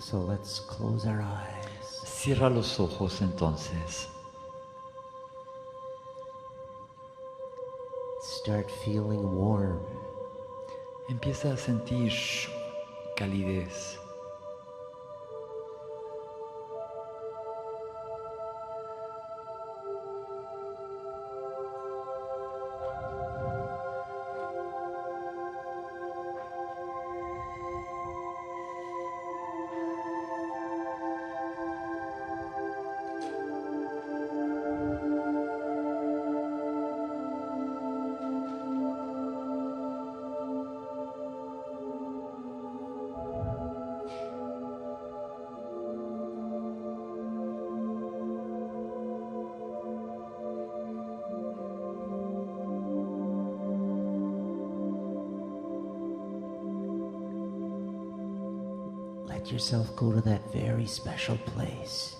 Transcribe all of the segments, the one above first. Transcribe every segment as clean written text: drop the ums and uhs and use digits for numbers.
So let's close our eyes. Cierra los ojos entonces. Start feeling warm. Empieza a sentir calidez. Let yourself go to that very special place.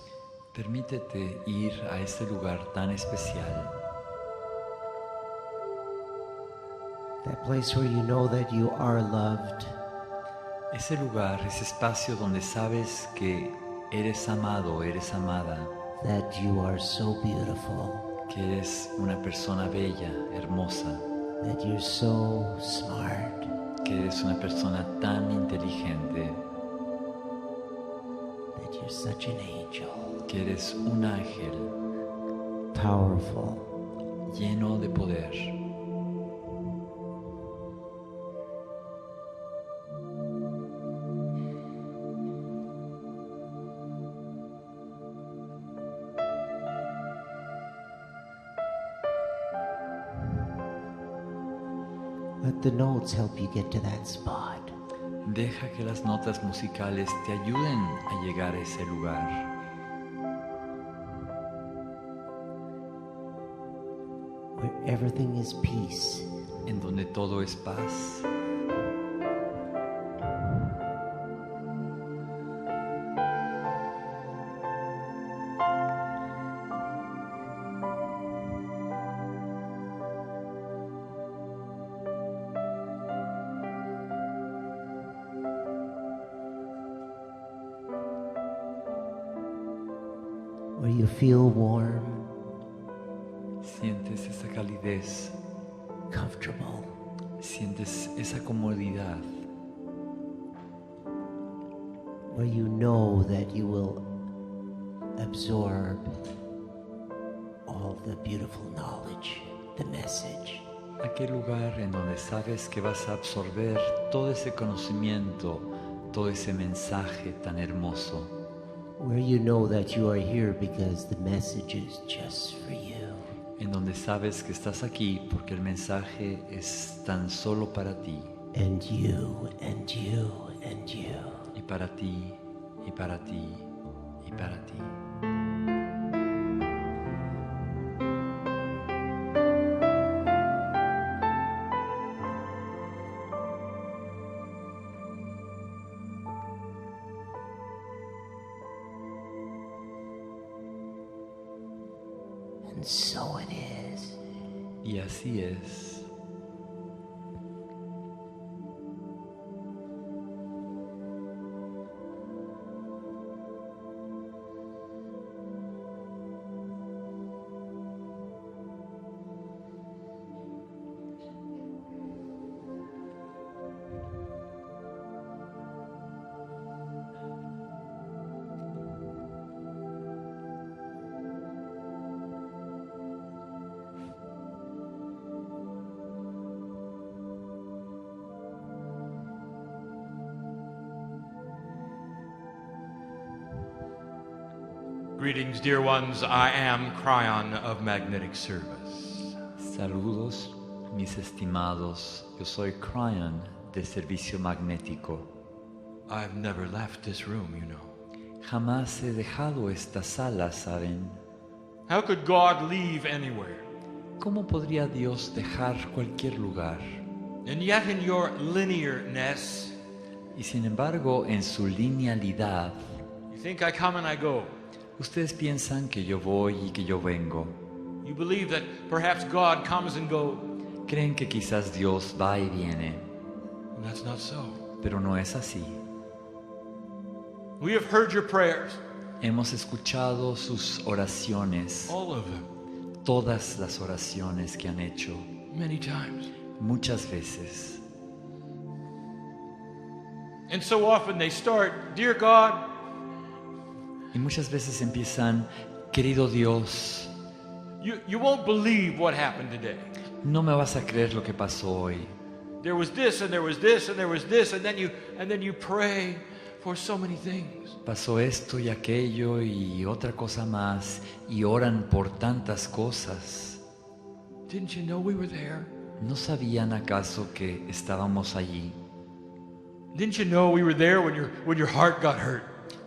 Permítete ir a este lugar tan especial. That place where you know that you are loved. Ese lugar, ese espacio donde sabes que eres amado, eres amada. That you are so beautiful. Que eres una persona bella, hermosa. That you're so smart. Que eres una persona tan inteligente. That you're such an angel. Que eres un ángel. Powerful. Lleno de poder. Let the notes help you get to that spot. Deja que las notas musicales te ayuden a llegar a ese lugar. Where everything is peace. En donde todo es paz. Where you feel warm. Sientes esa calidez. Comfortable. Sientes esa comodidad. Where you know that you will absorb all the beautiful knowledge, the message. Aquel lugar en donde sabes que vas a absorber todo ese conocimiento, todo ese mensaje tan hermoso. Where you know that you are here because the message is just for you. En donde sabes que estás aquí porque el mensaje es tan solo para ti. And you, and you, and you. Y para ti, y para ti, y para ti. And so it is. Y así es. Greetings, dear ones. I am Kryon of Magnetic Service. Saludos, mis estimados. Yo soy Kryon de Servicio Magnético. I've never left this room, you know. Jamás he dejado esta sala, ¿saben? How could God leave anywhere? ¿Cómo podría Dios dejar cualquier lugar? And yet in your linearness, Y sin embargo, en su linealidad, you think I come and I go. ustedes piensan que yo voy y que yo vengo. You believe that perhaps God comes and goes. Creen que quizás Dios va y viene, And that's not so. pero no es así. We have heard your prayers, Hemos escuchado sus oraciones, all of them, todas las oraciones que han hecho, many times. muchas veces. And so often they start, Dear God, Y muchas veces empiezan, querido Dios, you won't believe what happened today. no me vas a creer lo que pasó hoy. There was this and there was this and there was this, and then you pray for so many things. Pasó esto y aquello y otra cosa más, y oran por tantas cosas. Didn't you know we were there? ¿No sabían acaso que estábamos allí? Didn't you know we were there when your heart got hurt?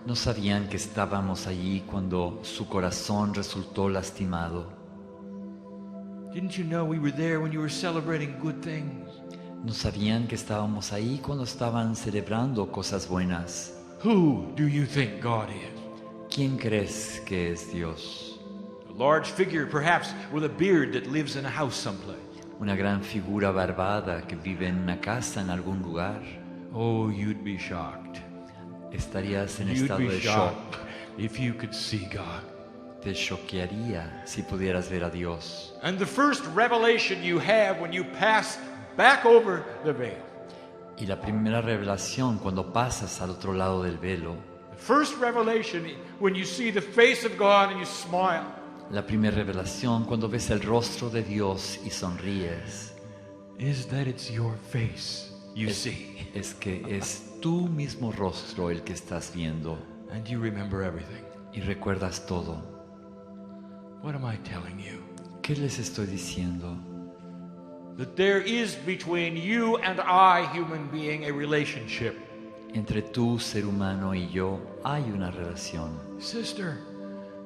¿No sabían que estábamos allí cuando su corazón resultó lastimado? Didn't you know we were there when you were celebrating good things? ¿No sabían que estábamos ahí cuando estaban celebrando cosas buenas? Who do you think God is? ¿Quién crees que es Dios? A large figure, perhaps with a beard, that lives in a house someplace. ¿Una gran figura barbada que vive en una casa en algún lugar? Oh, you'd be shocked. Estarías en You'd estado be de shock. shocked if you could see God. Te choquearía si pudieras ver a Dios. And the first revelation you have when you pass back over the veil, Y la primera revelación cuando pasas al otro lado del velo, the first revelation when you see the face of God and you smile, la primera revelación cuando ves el rostro de Dios y sonríes, is that it's your face you see. es que es tu mismo rostro el que estás viendo And you remember everything. y recuerdas todo. What am I telling you? ¿Qué les estoy diciendo? That there is between you and I, human being, a relationship. Entre tú, ser humano, y yo hay una relación. Sister,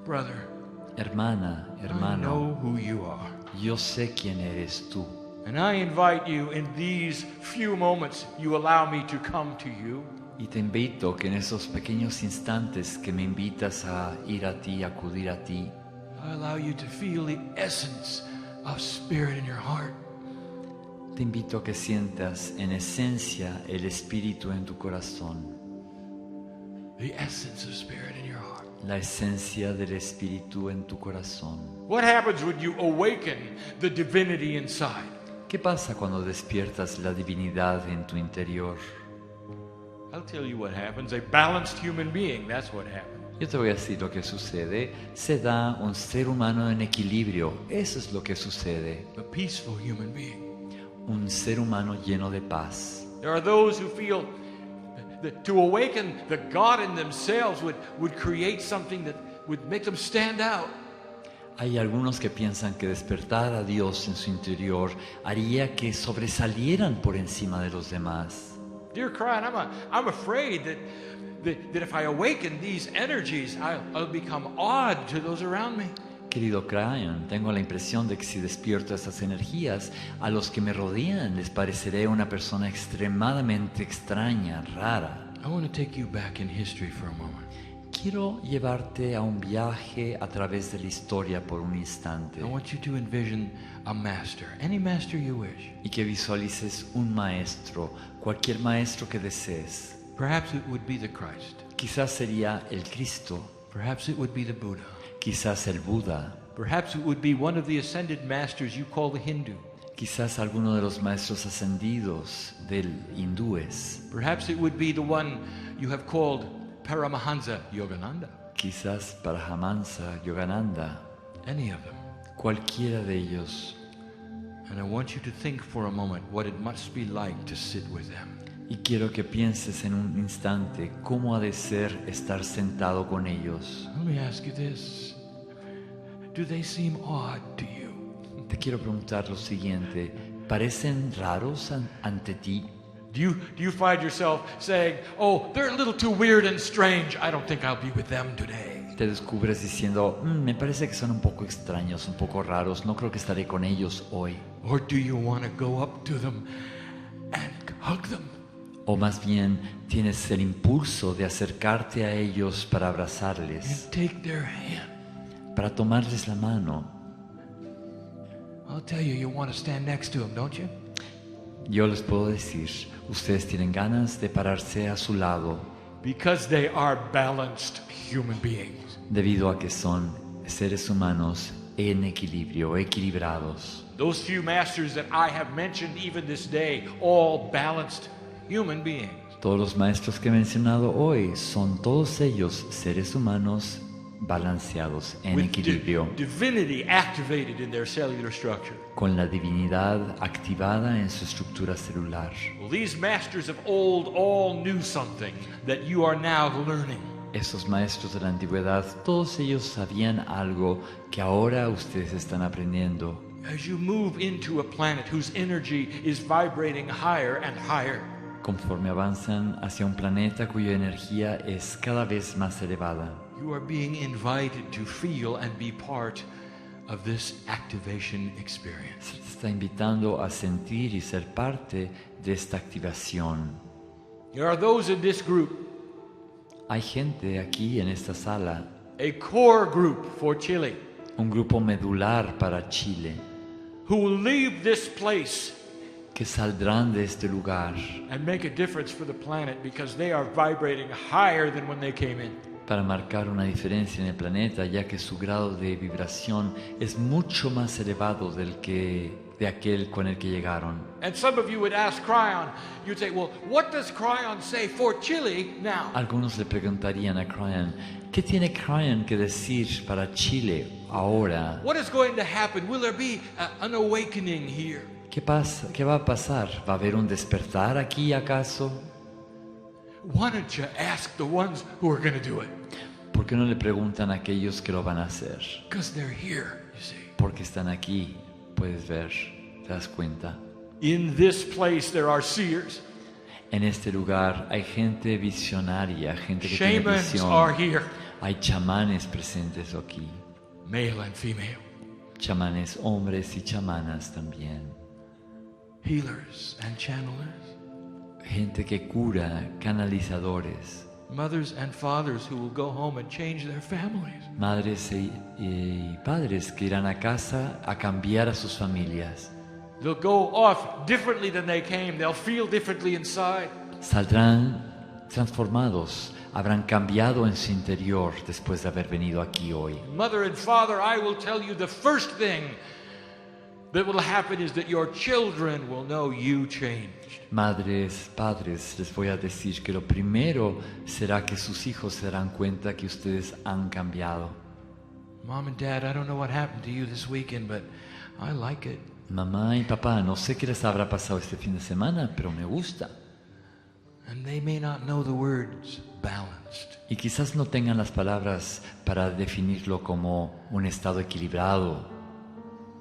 brother, Hermana, I hermano, know who you are. yo sé quién eres tú. And I invite you in these few moments you allow me to come to you. Y te invito que en esos pequeños instantes que me invitas a ir a ti, acudir a ti, I allow you to feel the essence of spirit in your heart. te invito a que sientas en esencia el espíritu en tu corazón, The essence of spirit in your heart. la esencia del espíritu en tu corazón. What happens when you awaken the divinity inside? ¿Qué pasa cuando despiertas la divinidad en tu interior? I'll tell you what happens. A balanced human being, that's what happens. Yo te voy a decir lo que sucede. Se da un ser humano en equilibrio. Eso es lo que sucede. A peaceful human being. Un ser humano lleno de paz. There are those who feel that to awaken the God in themselves would create something that would make them stand out. Hay algunos que piensan que despertar a Dios en su interior haría que sobresalieran por encima de los demás. Dear Kryon, I'm afraid that if I awaken these energies, I'll become odd to those around me. Querido Kryon, tengo la impresión de que si despierto esas energías, a los que me rodean les pareceré una persona extremadamente extraña, rara. I want to take you back in history for a moment. Quiero llevarte a un viaje a través de la historia por un instante I want you to envision a master, any master you wish. y que visualices un maestro, cualquier maestro que desees. Perhaps it would be the Christ. Quizás sería el Cristo, Perhaps it would be the Buddha. quizás el Buda, Perhaps it would be one of the ascended masters you call the Hindu. quizás alguno de los maestros ascendidos del hindúes, Perhaps it would be the one you have called Paramahansa Yogananda. quizás Paramahansa Yogananda, Any of them. cualquiera de ellos. And I want you to think for a moment what it must be like to sit with them. Y quiero que pienses en un instante cómo ha de ser estar sentado con ellos. Let me ask you this. Do they seem odd to you? Te quiero preguntar lo siguiente, ¿parecen raros ante ti? Do you find yourself saying, oh, they're a little too weird and strange. I don't think I'll be with them today. Te descubres diciendo, me parece que son un poco extraños, un poco raros, no creo que estaré con ellos hoy. Or do you want to go up to them and hug them? O más bien, tienes el impulso de acercarte a ellos para abrazarles, And take their hand. para tomarles la mano. I'll tell you, you want to stand next to them, don't you? Yo les puedo decir, ustedes tienen ganas de pararse a su lado. Because they are balanced human beings. debido a que son seres humanos en equilibrio, equilibrados. Those few masters that I have mentioned even this day, all balanced human beings. Todos los maestros que he mencionado hoy son todos ellos seres humanos balanceados en With equilibrio, divinity activated in their cellular structure. con la divinidad activada en su estructura celular. Well, these masters of old all knew something that you are now learning. Esos maestros de la antigüedad, todos ellos sabían algo que ahora ustedes están aprendiendo. As you move into a planet whose energy is vibrating higher and higher, Conforme avanzan hacia un planeta cuya energía es cada vez más elevada, you are being invited to feel and be part of this activation experience. se te está invitando a sentir y ser parte de esta activación. There are those in this group, Hay gente aquí en esta sala, a core group for Chile, un grupo medular para Chile, who will leave this place que saldrán de este lugar and make a difference for the planet because they are vibrating higher than when they came in. para marcar una diferencia en el planeta, ya que su grado de vibración es mucho más elevado de aquel con el que llegaron. And some of you would ask Kryon, you'd say, well, what does Kryon say for Chile now? Algunos le preguntarían a Kryon, ¿qué tiene Kryon que decir para Chile ahora? What is going to happen? Will there be an awakening here? ¿Qué pasa? ¿Qué va a pasar? ¿Va a haber un despertar aquí acaso? Why don't you ask the ones who are going to do it? ¿Por qué no le preguntan a aquellos que lo van a hacer? Because they're here, you see. Porque están aquí, puedes ver, te das cuenta. In this place there are seers. En este lugar hay gente visionaria, gente que tiene Shamans are visión. here, Hay chamanes presentes aquí, male and female. chamanes hombres y chamanas también. Healers and channelers. Gente que cura, canalizadores, Mothers and fathers who will go home and change their families. madres y padres que irán a casa a cambiar a sus familias. They'll go off differently than they came. They'll feel differently inside. Saldrán transformados, habrán cambiado en su interior después de haber venido aquí hoy. Mother and father, I will tell you the first thing that will happen is that your children will know you changed. Madres, padres, les voy a decir que lo primero será que sus hijos se darán cuenta que ustedes han cambiado. Mom and dad, I don't know what happened to you this weekend, but I like it. Mamá y papá, no sé qué les habrá pasado este fin de semana, pero me gusta. And they may not know the words balanced. Y quizás no tengan las palabras para definirlo como un estado equilibrado,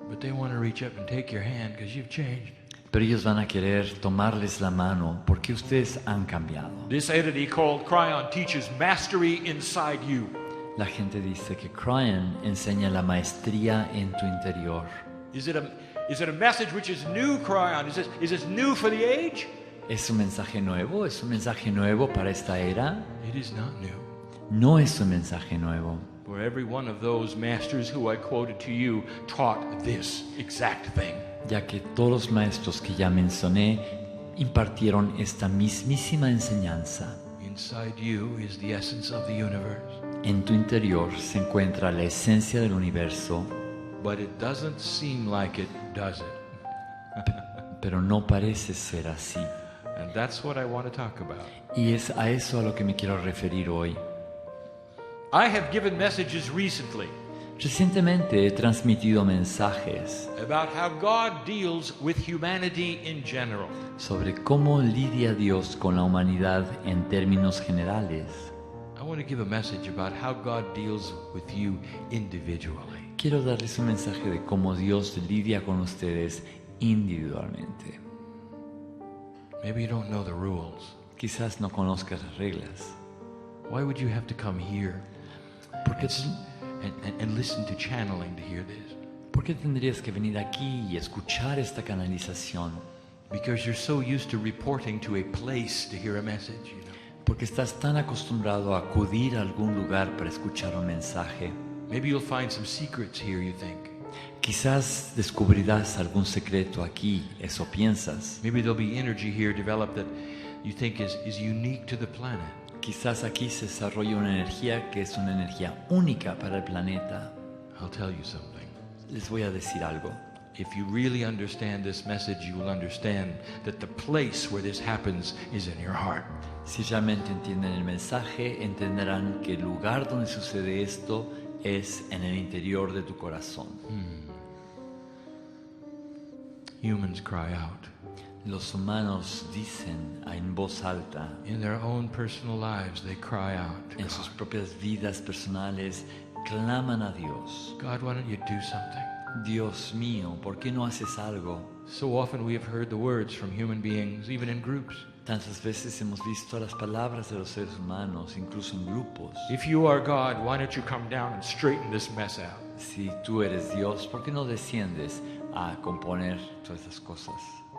But they want to reach up and take your hand because you've changed. pero ellos van a querer tomarles la mano porque ustedes han cambiado. This entity called Kryon teaches mastery inside you. La gente dice que Kryon enseña la maestría en tu interior. Is it a message which is new, Kryon? Is this new for the age? ¿Es un mensaje nuevo? ¿Es un mensaje nuevo para esta era? It is not new. No es un mensaje nuevo. For every one of those masters who I quoted to you taught this exact thing. Ya que todos los maestros que ya mencioné impartieron esta mismísima enseñanza. Inside you is the essence of the universe. En tu interior se encuentra la esencia del universo, But it doesn't seem like it, does it? pero no parece ser así. And that's what I want to talk about. Y es a eso a lo que me quiero referir hoy. I have given messages recently Recientemente he transmitido mensajes about how God deals with humanity in general. sobre cómo lidia Dios con la humanidad en términos generales. I want to give a message about how God deals with you individually. Quiero darles un mensaje de cómo Dios lidia con ustedes individualmente. Maybe you don't know the rules. Quizás no conozcas las reglas. Why would you have to come here ¿Por qué, and listen to channeling to hear this? por qué tendrías que venir aquí y escuchar esta canalización? Because you're so used to reporting to a place to hear a message, you know. Porque estás tan acostumbrado a acudir a algún lugar para escuchar un mensaje. Maybe you'll find some secrets here, you think. Quizás descubrirás algún secreto aquí, eso piensas. Maybe there'll be energy here developed that you think is unique to the planet. quizás aquí se desarrolla una energía que es una energía única para el planeta. I'll tell you something. Les voy a decir algo. If you really understand this message, you will understand that the place where this happens is in your heart. Si realmente entienden el mensaje, entenderán que el lugar donde sucede esto es en el interior de tu corazón. Humans cry out. Los humanos dicen en voz alta, In their own personal lives, they cry out. en sus propias vidas personales, claman a Dios. God, why don't you do something? Dios mío, ¿por qué no haces algo? So often we have heard the words from human beings, even in groups. Tantas veces hemos visto las palabras de los seres humanos, incluso en grupos. If you are God, why don't you come down and straighten this mess out? Si tú eres Dios, ¿por qué no desciendes a componer todas esas cosas?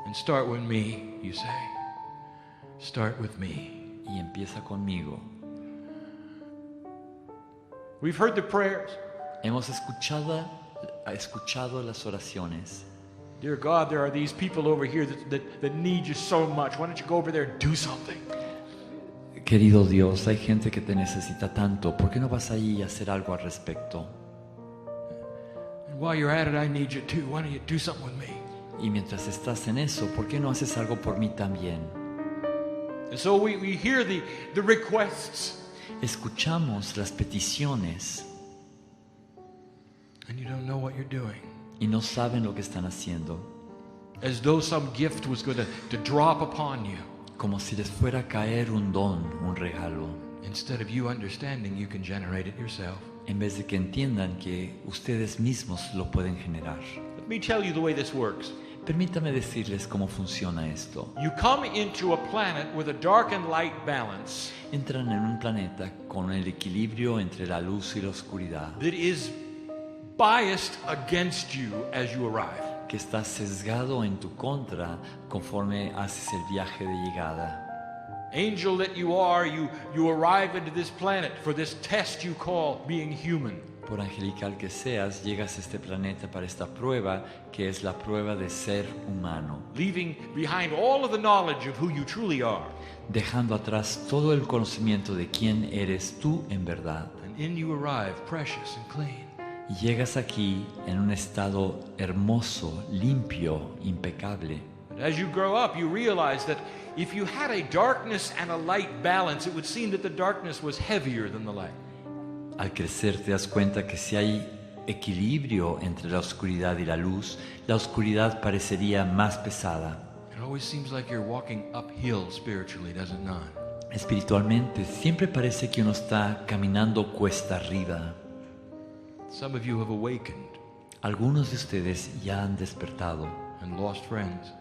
And start with me, you say. Start with me. Y empieza conmigo. We've heard the prayers. Hemos escuchado las oraciones. Dear God, there are these people over here that need you so much. Why don't you go over there and do something? Querido Dios, hay gente que te necesita tanto. ¿Por qué no vas allí a hacer algo al respecto? And while you're at it, I need you too. Why don't you do something with me? Y mientras estás en eso, ¿por qué no haces algo por mí también? And so we hear the requests. Escuchamos las peticiones And you don't know what you're doing. y no saben lo que están haciendo. As though some gift was going to drop upon you. Como si les fuera a caer un don, un regalo. Instead of you understanding, you can generate it yourself. En vez de que entiendan que ustedes mismos lo pueden generar. Let me tell you the way this works. Permítame decirles cómo funciona esto. You come into a planet with a dark and light balance Entran en un planeta con el equilibrio entre la luz y la oscuridad, that is biased against you as you arrive. que está sesgado en tu contra conforme haces el viaje de llegada. Angel that you are, you arrive into this planet for this test you call being human. Por angelical que seas, llegas a este planeta para esta prueba, que es la prueba de ser humano, Leaving behind all of the knowledge of who you truly are. dejando atrás todo el conocimiento de quién eres tú en verdad. And in you arrive precious and clean. Y llegas aquí en un estado hermoso, limpio, impecable. But as you grow up, you realize that if you had a darkness and a light balance, it would seem that the darkness was heavier than the light. Al crecer te das cuenta que si hay equilibrio entre la oscuridad y la luz, la oscuridad parecería más pesada. It always seems like you're walking uphill spiritually, does it not? Espiritualmente siempre parece que uno está caminando cuesta arriba. Some of you have awakened Algunos de ustedes ya han despertado and lost friends.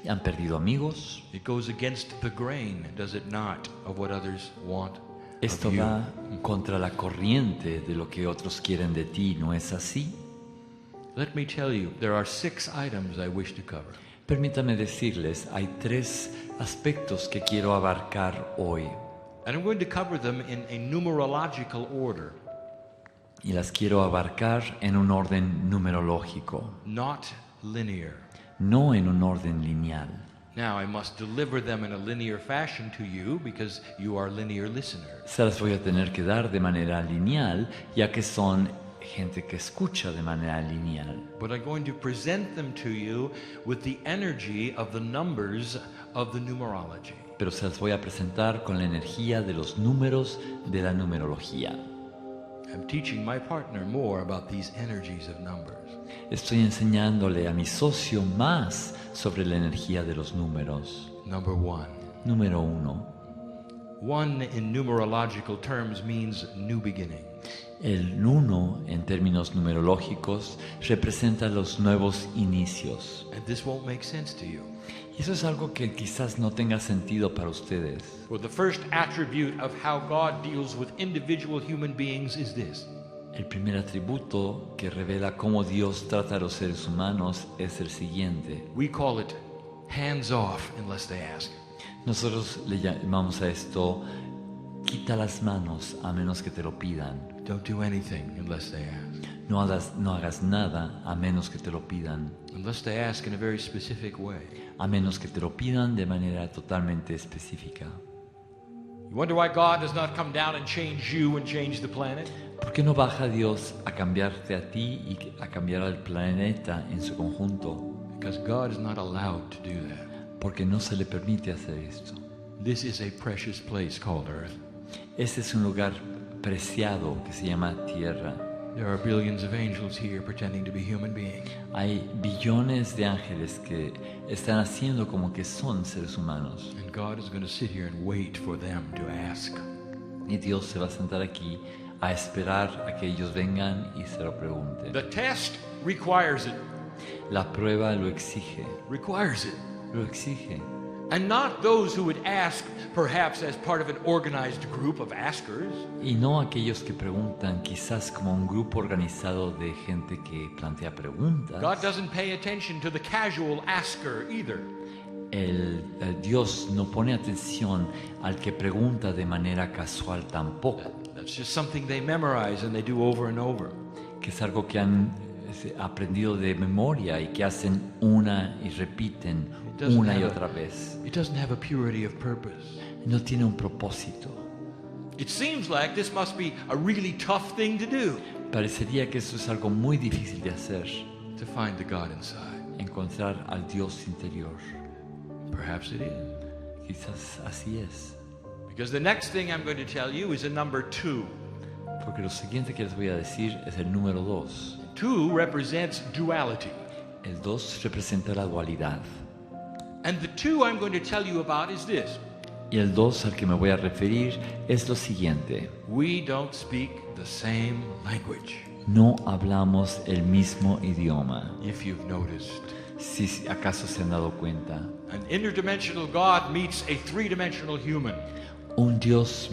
y han perdido amigos. It goes against the grain, does it not, of what others want Esto of you. va contra la corriente de lo que otros quieren de ti, ¿no es así? Let me tell you, there are 6 items I wish to cover. Permítame decirles, hay 3 aspectos que quiero abarcar hoy And I'm going to cover them in a numerological order, y las quiero abarcar en un orden numerológico, not linear. no en un orden lineal. Now, I must deliver them in a linear fashion to you because you are linear listeners. Se las voy a tener que dar de manera lineal, ya que son gente que escucha de manera lineal. But I'm going to present them to you with the energy of the numbers of the numerology. Pero se las voy a presentar con la energía de los números de la numerología. I'm teaching my partner more about these energies of numbers. Estoy enseñándole a mi socio más sobre la energía de los números. Number 1. Número 1. 1 in numerological terms means new beginning. El 1, en términos numerológicos, representa los nuevos inicios. And this won't make sense to you. Y eso es algo que quizás no tenga sentido para ustedes. For the first attribute of how God deals with individual human beings is this. El primer atributo que revela cómo Dios trata a los seres humanos es el siguiente. We call it hands off unless they ask. Nosotros le llamamos a esto, quita las manos a menos que te lo pidan. Don't do anything unless they ask. No hagas nada a menos que te lo pidan. Unless they ask in a very specific way. A menos que te lo pidan de manera totalmente específica. You wonder why God does not come down and change you and change the planet? ¿Por qué no baja Dios a cambiarte a ti y a cambiar al planeta en su conjunto? Because God is not allowed to do that. Porque no se le permite hacer esto. This is a precious place called Earth. Este es un lugar preciado que se llama Tierra. There are billions of angels here pretending to be human beings. Hay billones de ángeles que están haciendo como que son seres humanos. And God is going to sit here and wait for them to ask. Y Dios se va a sentar aquí a esperar a que ellos vengan y se lo pregunten. The test requires it. La prueba lo exige. Requires it. Lo exige. And not those who would ask, perhaps as part of an organized group of askers. Y no aquellos que preguntan quizás como un grupo organizado de gente que plantea preguntas. God doesn't pay attention to the casual asker either. El Dios no pone atención al que pregunta de manera casual tampoco. That's just something they memorize and they do over and over. Que es algo que han aprendido de memoria y que hacen una y repiten una y otra vez. It doesn't have a purity of purpose. No tiene un propósito. It seems like this must be a really tough thing to do. Parecería que eso es algo muy difícil de hacer. To find the God inside. Encontrar al Dios interior. Perhaps it is. Quizás así es. Because the next thing I'm going to tell you is a number 2. Porque lo siguiente que les voy a decir es el número 2. 2 represents duality. El 2 representa la dualidad. And the 2 I'm going to tell you about is this. Y el 2 al que me voy a referir es lo siguiente. We don't speak the same language. No hablamos el mismo idioma. If you've noticed. Si acaso se han dado cuenta. An interdimensional God meets a three-dimensional human. Un Dios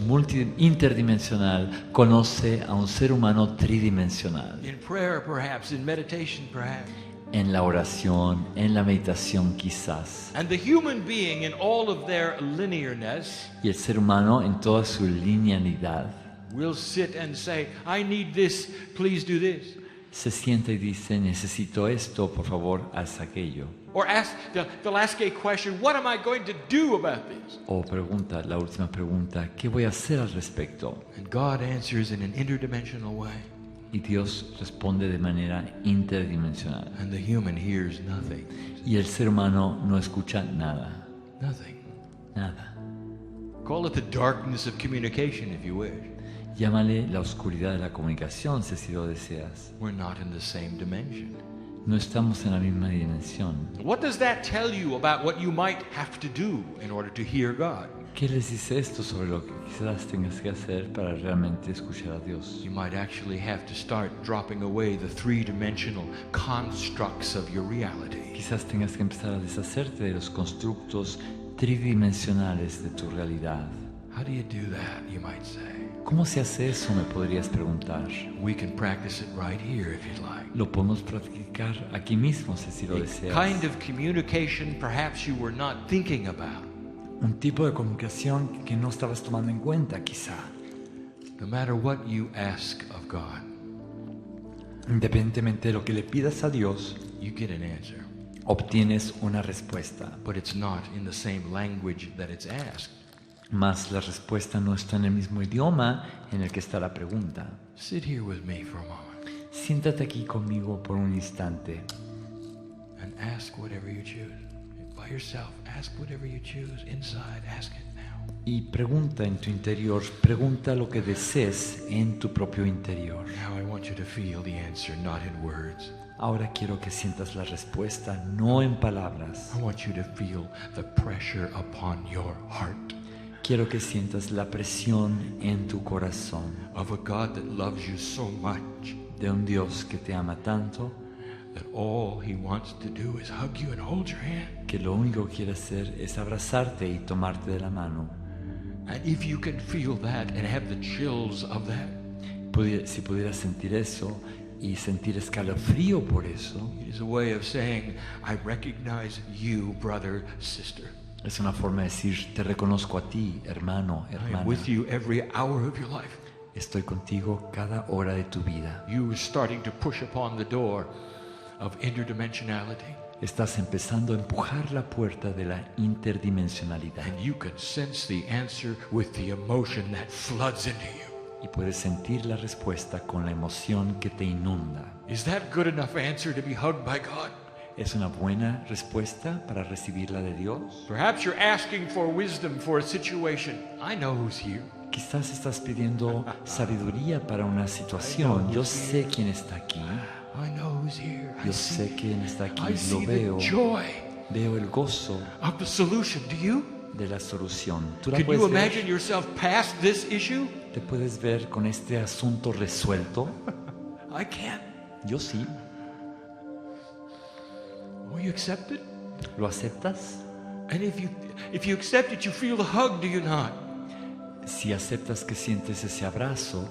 interdimensional conoce a un ser humano tridimensional. In prayer, perhaps. In meditation, perhaps. En la oración, en la meditación quizás. And the human being in all of their linearness Y el ser humano en toda su linealidad will sit and say, I need this, please do this. se sienta y dice, necesito esto, por favor, haz aquello. Or ask, they'll ask a question, what am I going to do about this? O pregunta, la última pregunta, ¿qué voy a hacer al respecto? And God answers in an interdimensional way. Y Dios responde de manera interdimensional. And the human hears nothing. Y el ser humano no escucha nada. Nothing. Nada. Call it the darkness of communication if you wish. Llámale la oscuridad de la comunicación si así lo deseas. We're not in the same dimension. No estamos en la misma dimensión. What does that tell you about what you might have to do in order to hear God? ¿Qué les dice esto sobre lo que quizás tengas que hacer para realmente escuchar a Dios? You might actually have to start dropping away the three-dimensional constructs of your reality. Quizás tengas que empezar a deshacerte de los constructos tridimensionales de tu realidad. How do you do that, you might say? ¿Cómo se hace eso? Me podrías preguntar. We can practice it right here if you'd like. Lo podemos practicar aquí mismo si así lo A deseas. kind of communication perhaps you were not thinking about. Un tipo de comunicación que no estabas tomando en cuenta, quizá. No matter what you ask of God, Independientemente de lo que le pidas a Dios, you get an answer. obtienes una respuesta. But it's not in the same language that it's asked. Mas la respuesta no está en el mismo idioma en el que está la pregunta. Sit here with me for a moment Siéntate aquí conmigo por un instante and ask whatever you choose. By yourself, ask whatever you choose inside. Ask it now. y pregunta en tu interior, pregunta lo que desees en tu propio interior. Now I want you to feel the answer, not in words. Ahora quiero que sientas la respuesta, no en palabras. I want you to feel the pressure upon your heart Quiero que sientas la presión en tu corazón of a God that loves you so much de un Dios que te ama tanto that all He wants to do is hug you and hold your hand. que lo único que quiere hacer es abrazarte y tomarte de la mano. And if you can feel that and have the chills of that, Si pudieras sentir eso y sentir escalofrío por eso, it is a way of saying, I recognize you, brother, sister. es una forma de decir, te reconozco a ti, hermano, I am hermana. with you every hour of your life. Estoy contigo cada hora de tu vida. You are starting to push upon the door of interdimensionality. Estás empezando a empujar la puerta de la interdimensionalidad. And you can sense the answer with the emotion that floods into you. Y puedes sentir la respuesta con la emoción que te inunda. Is that good enough answer to be hugged by God? ¿Es una buena respuesta para recibirla de Dios? Perhaps you're asking for wisdom for a situation. I know who's here. Quizás estás pidiendo sabiduría para una situación. Yo sé quién está aquí. I know who's here. Yo sé quién está aquí. I Lo see veo. the joy Veo el gozo of the solution. Do you? de la solución. ¿Tú la Can you puedes ver? imagine yourself past this issue? ¿Te puedes ver con este asunto resuelto? I can't. Yo sí. Will you accept it? ¿Lo aceptas? And if you accept it, you feel the hug, do you not? Si aceptas que sientes ese abrazo,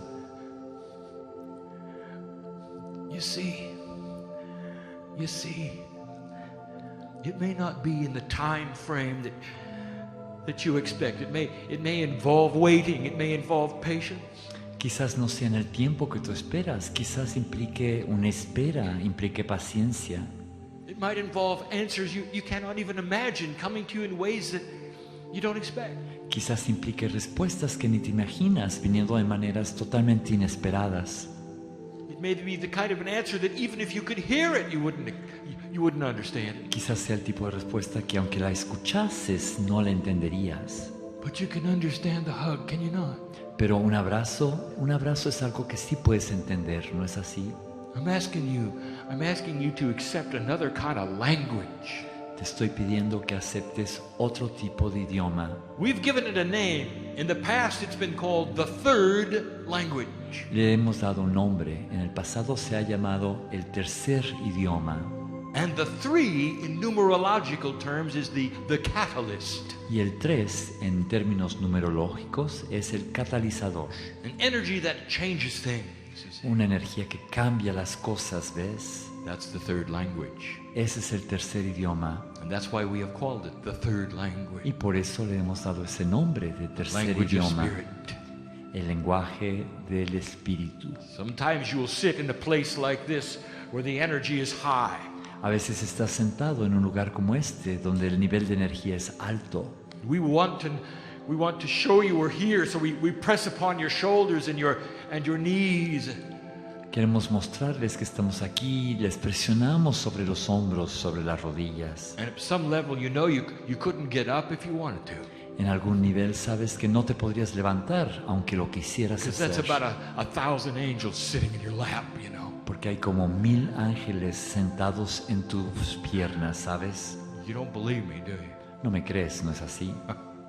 You see, it may not be in the time frame that you expect. It may involve waiting. It may involve patience. quizás no sea en el tiempo que tú esperas, quizás implique una espera, implique paciencia. It might involve answers you cannot even imagine coming to you in ways that you don't expect. Quizás implique respuestas que ni te imaginas viniendo de maneras totalmente inesperadas. It may be the kind of an answer that even if you could hear it, you wouldn't understand it. Quizás sea el tipo de respuesta que aunque la escuchases no la entenderías. But you can understand the hug, can you not? Pero un abrazo es algo que sí puedes entender, ¿no es así? I'm asking you to accept another kind of language. Te estoy pidiendo que aceptes otro tipo de idioma. We've given it a name. In the past, it's been called the third language. Le hemos dado un nombre. En el pasado se ha llamado el tercer idioma. And the three, in numerological terms, is the catalyst. Y el 3, en términos numerológicos, es el catalizador. An energy that changes things. You see. Una energía que cambia las cosas, ¿ves? That's the third language. Ese es el tercer idioma. And that's why we have called it the third Y language. por eso le hemos dado ese nombre de tercer Language of idioma. spirit. El lenguaje del espíritu. Sometimes you will sit in a place like this where the energy is high. A veces estás sentado en un lugar como este, donde el nivel de energía es alto. We want to show you we're here, so we press upon your shoulders and your knees. Queremos mostrarles que estamos aquí, les presionamos sobre los hombros, sobre las rodillas. And at some level, you know you couldn't get up if you wanted to. En algún nivel sabes que no te podrías levantar, aunque lo quisieras Because that's hacer. about 1,000 angels sitting in your lap, you know. Porque hay como 1000 ángeles sentados en tus piernas, ¿sabes? You don't believe me, do you? No me crees, ¿no es así?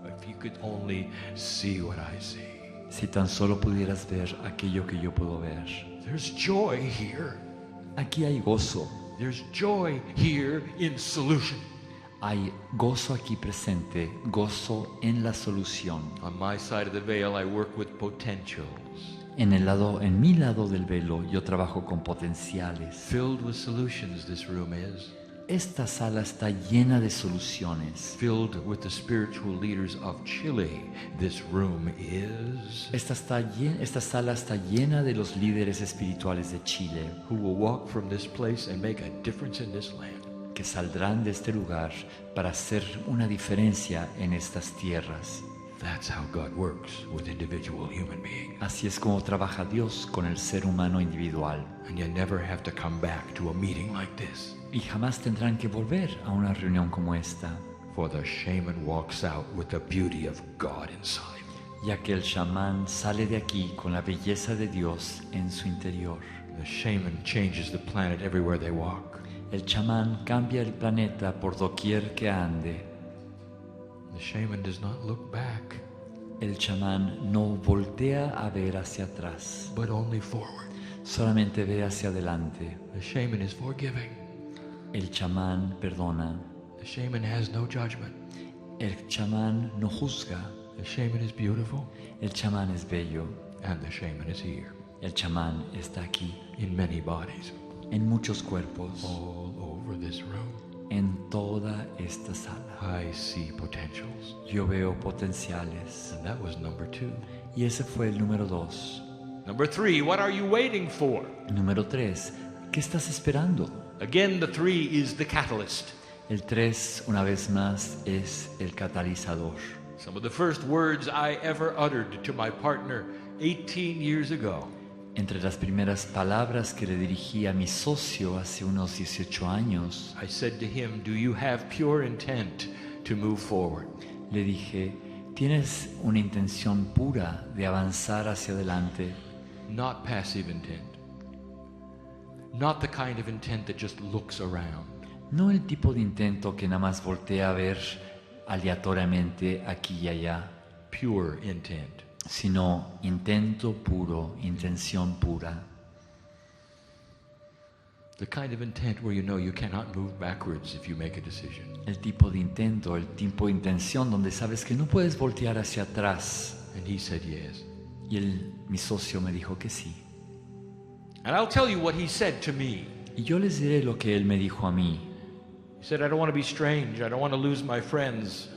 If you could only see what I see. Si tan solo pudieras ver aquello que yo puedo ver. There's joy here. Aquí hay gozo. There's joy here in solution. Hay gozo aquí presente, gozo en la solución. On my side of the veil, I work with potentials. En mi lado del velo, yo trabajo con potenciales. Filled with solutions, this room is. Esta sala está llena de soluciones. Filled with the spiritual leaders of Chile, this room is. Esta sala está llena de los líderes espirituales de Chile, Who will walk from this place and make a difference in this land. que saldrán de este lugar para hacer una diferencia en estas tierras. That's how God works with individual human beings. Así es como trabaja Dios con el ser humano individual. And you never have to come back to a meeting like this. Y jamás tendrán que volver a una reunión como esta, For the shaman walks out with the beauty of God inside. ya que el chamán sale de aquí con la belleza de Dios en su interior. The shaman changes the planet everywhere they walk. El chamán cambia el planeta por doquier que ande. The shaman does not look back, El chamán no voltea a ver hacia atrás, but only forward. solamente ve hacia adelante. The shaman is forgiving. El chamán perdona. The shaman has no judgment. El chamán no juzga. The shaman is beautiful. El chamán es bello. And the shaman is here El chamán está aquí, in many bodies en muchos cuerpos, all over this room. en toda esta sala. I see potentials. Yo veo potenciales. And that was number 2. Y ese fue el número 2. Number 3, what are you waiting for? Número 3, ¿qué estás esperando? Again, the 3 is the catalyst. El 3, una vez más, es el catalizador. Some of the first words I ever uttered to my partner 18 years ago. Entre las primeras palabras que le dirigí a mi socio hace unos 18 años, I said to him, "Do you have pure intent to move forward?" le dije, ¿tienes una intención pura de avanzar hacia adelante? Not passive intent. Not the kind of intent that just looks around. No el tipo de intento que nada más voltea a ver aleatoriamente aquí y allá, Pure intent. sino intento puro, intención pura. The kind of intent where you know you cannot move backwards if you make a decision. El tipo de intento, el tipo de intención donde sabes que no puedes voltear hacia atrás. And he said yes. Y mi socio me dijo que sí. And I'll tell you what he said to me. Y yo les diré lo que él me dijo a mí. He said, "I don't want to be strange. I don't want to lose my friends.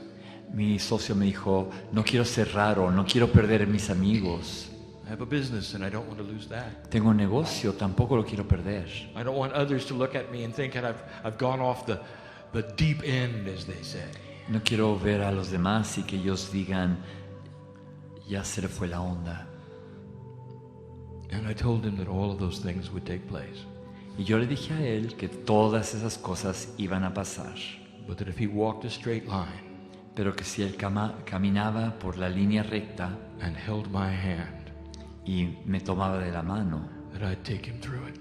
Mi socio me dijo, no quiero ser raro, no quiero perder mis amigos. I have a business and I don't want to lose that. Tengo un negocio, tampoco lo quiero perder. I don't want others to look at me and think that I've gone off the deep end, as they say." No quiero ver a los demás y que ellos digan, ya se le fue la onda. And I told him that all of those things would take place. Y yo le dije a él que todas esas cosas iban a pasar, But that if he walked a straight line pero que si él caminaba por la línea recta and held my hand, y me tomaba de la mano, that I'd take him through it.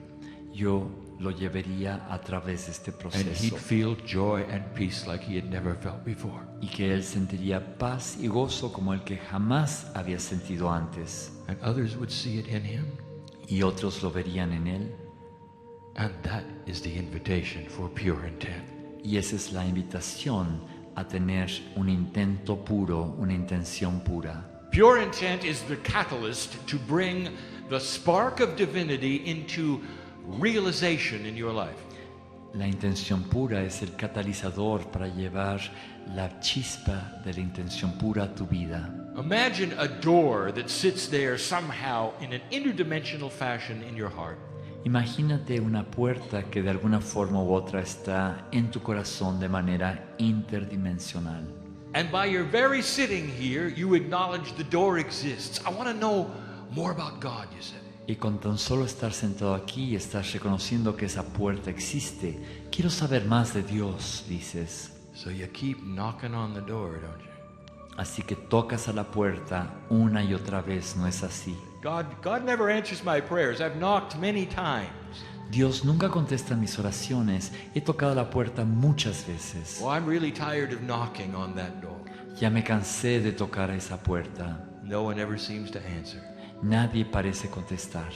yo lo llevaría a través de este And proceso he'd feel joy and peace like he had never felt before. y que él sentiría paz y gozo como el que jamás había sentido antes, And others would see it in him. y otros lo verían en él. And that is the invitation for pure intent. Y esa es la invitación a tener un intento puro, una intención pura. Pure intent is the catalyst to bring the spark of divinity into realization in your life. La intención pura es el catalizador para llevar la chispa de la intención pura a tu vida. Imagine a door that sits there somehow in an interdimensional fashion in your heart. Imagínate una puerta que de alguna forma u otra está en tu corazón de manera interdimensional. And by your very sitting here, you acknowledge the door exists. I want to know more about God, you say. Y con tan solo estar sentado aquí estás reconociendo que esa puerta existe. Quiero saber más de Dios, dices. So you keep knocking on the door, don't you? Así que tocas a la puerta una y otra vez, ¿no es así? God never answers my prayers. I've knocked many times. Dios nunca contesta mis oraciones. He tocado la puerta muchas veces. Well, I'm really tired of knocking on that door. Ya me cansé de tocar a esa puerta. No one ever seems to answer. Nadie parece contestar.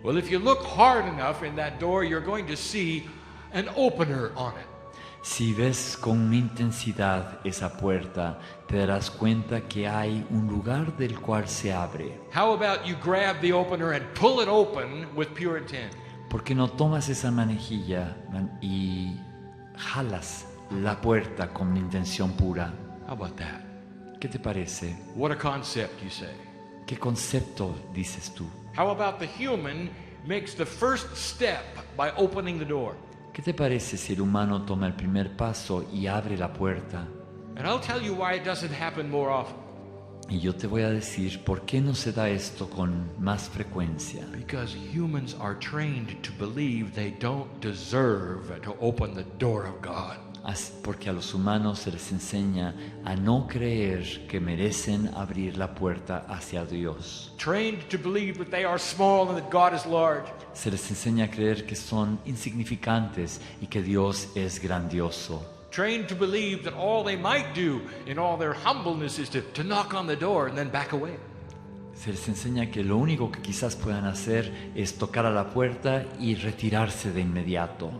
Well, if you look hard enough in that door, you're going to see an opener on it. Si ves con intensidad esa puerta, te darás cuenta que hay un lugar del cual se abre. How about you grab the opener and pull it open with pure intent? ¿Por qué no tomas esa manejilla y jalas la puerta con intención pura? How about that? ¿Qué te parece? What a concept, you say. ¿Qué concepto dices tú? How about the human makes the first step by opening the door? ¿Qué te parece si el humano toma el primer paso y abre la puerta? And I'll tell you why it doesn't happen more often. Y yo te voy a decir por qué no se da esto con más frecuencia. Because humans are trained to believe they don't deserve to open the door of God. Porque a los humanos se les enseña a no creer que merecen abrir la puerta hacia Dios. Trained to believe that they are small and that God is large. Se les enseña a creer que son insignificantes y que Dios es grandioso. Trained to believe that all they might do in all their humbleness is to knock on the door and then back away. Se les enseña que lo único que quizás puedan hacer es tocar a la puerta y retirarse de inmediato.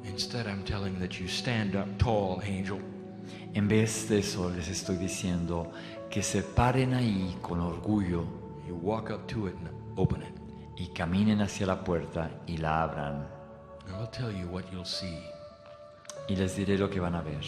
Instead, I'm telling that you stand up tall, angel. En vez de eso, les estoy diciendo que se paren ahí con orgullo You walk up to it and open it. y caminen hacia la puerta y la abran. And I'll tell you what you'll see. Y les diré lo que van a ver.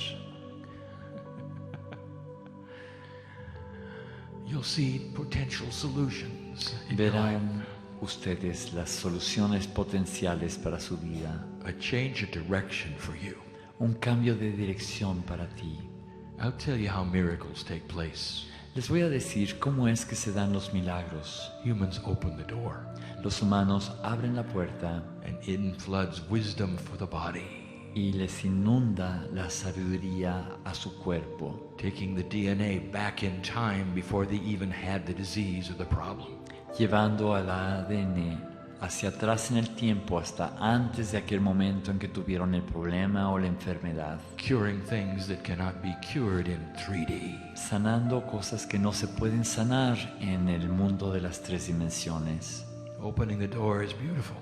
You'll see potential solutions in your life. Verán ustedes las soluciones potenciales para su vida. a change of direction for you. un cambio de dirección para ti. I'll tell you how miracles take place. Les voy a decir cómo es que se dan los milagros. Humans open the door, Los humanos abren la puerta and in floods wisdom for the body, y les inunda la sabiduría a su cuerpo, taking the DNA back in time before they even had the disease or the problem. llevando al ADN hacia atrás en el tiempo hasta antes de aquel momento en que tuvieron el problema o la enfermedad, Curing things that cannot be cured in 3D. sanando cosas que no se pueden sanar en el mundo de las tres dimensiones. Opening the door is beautiful.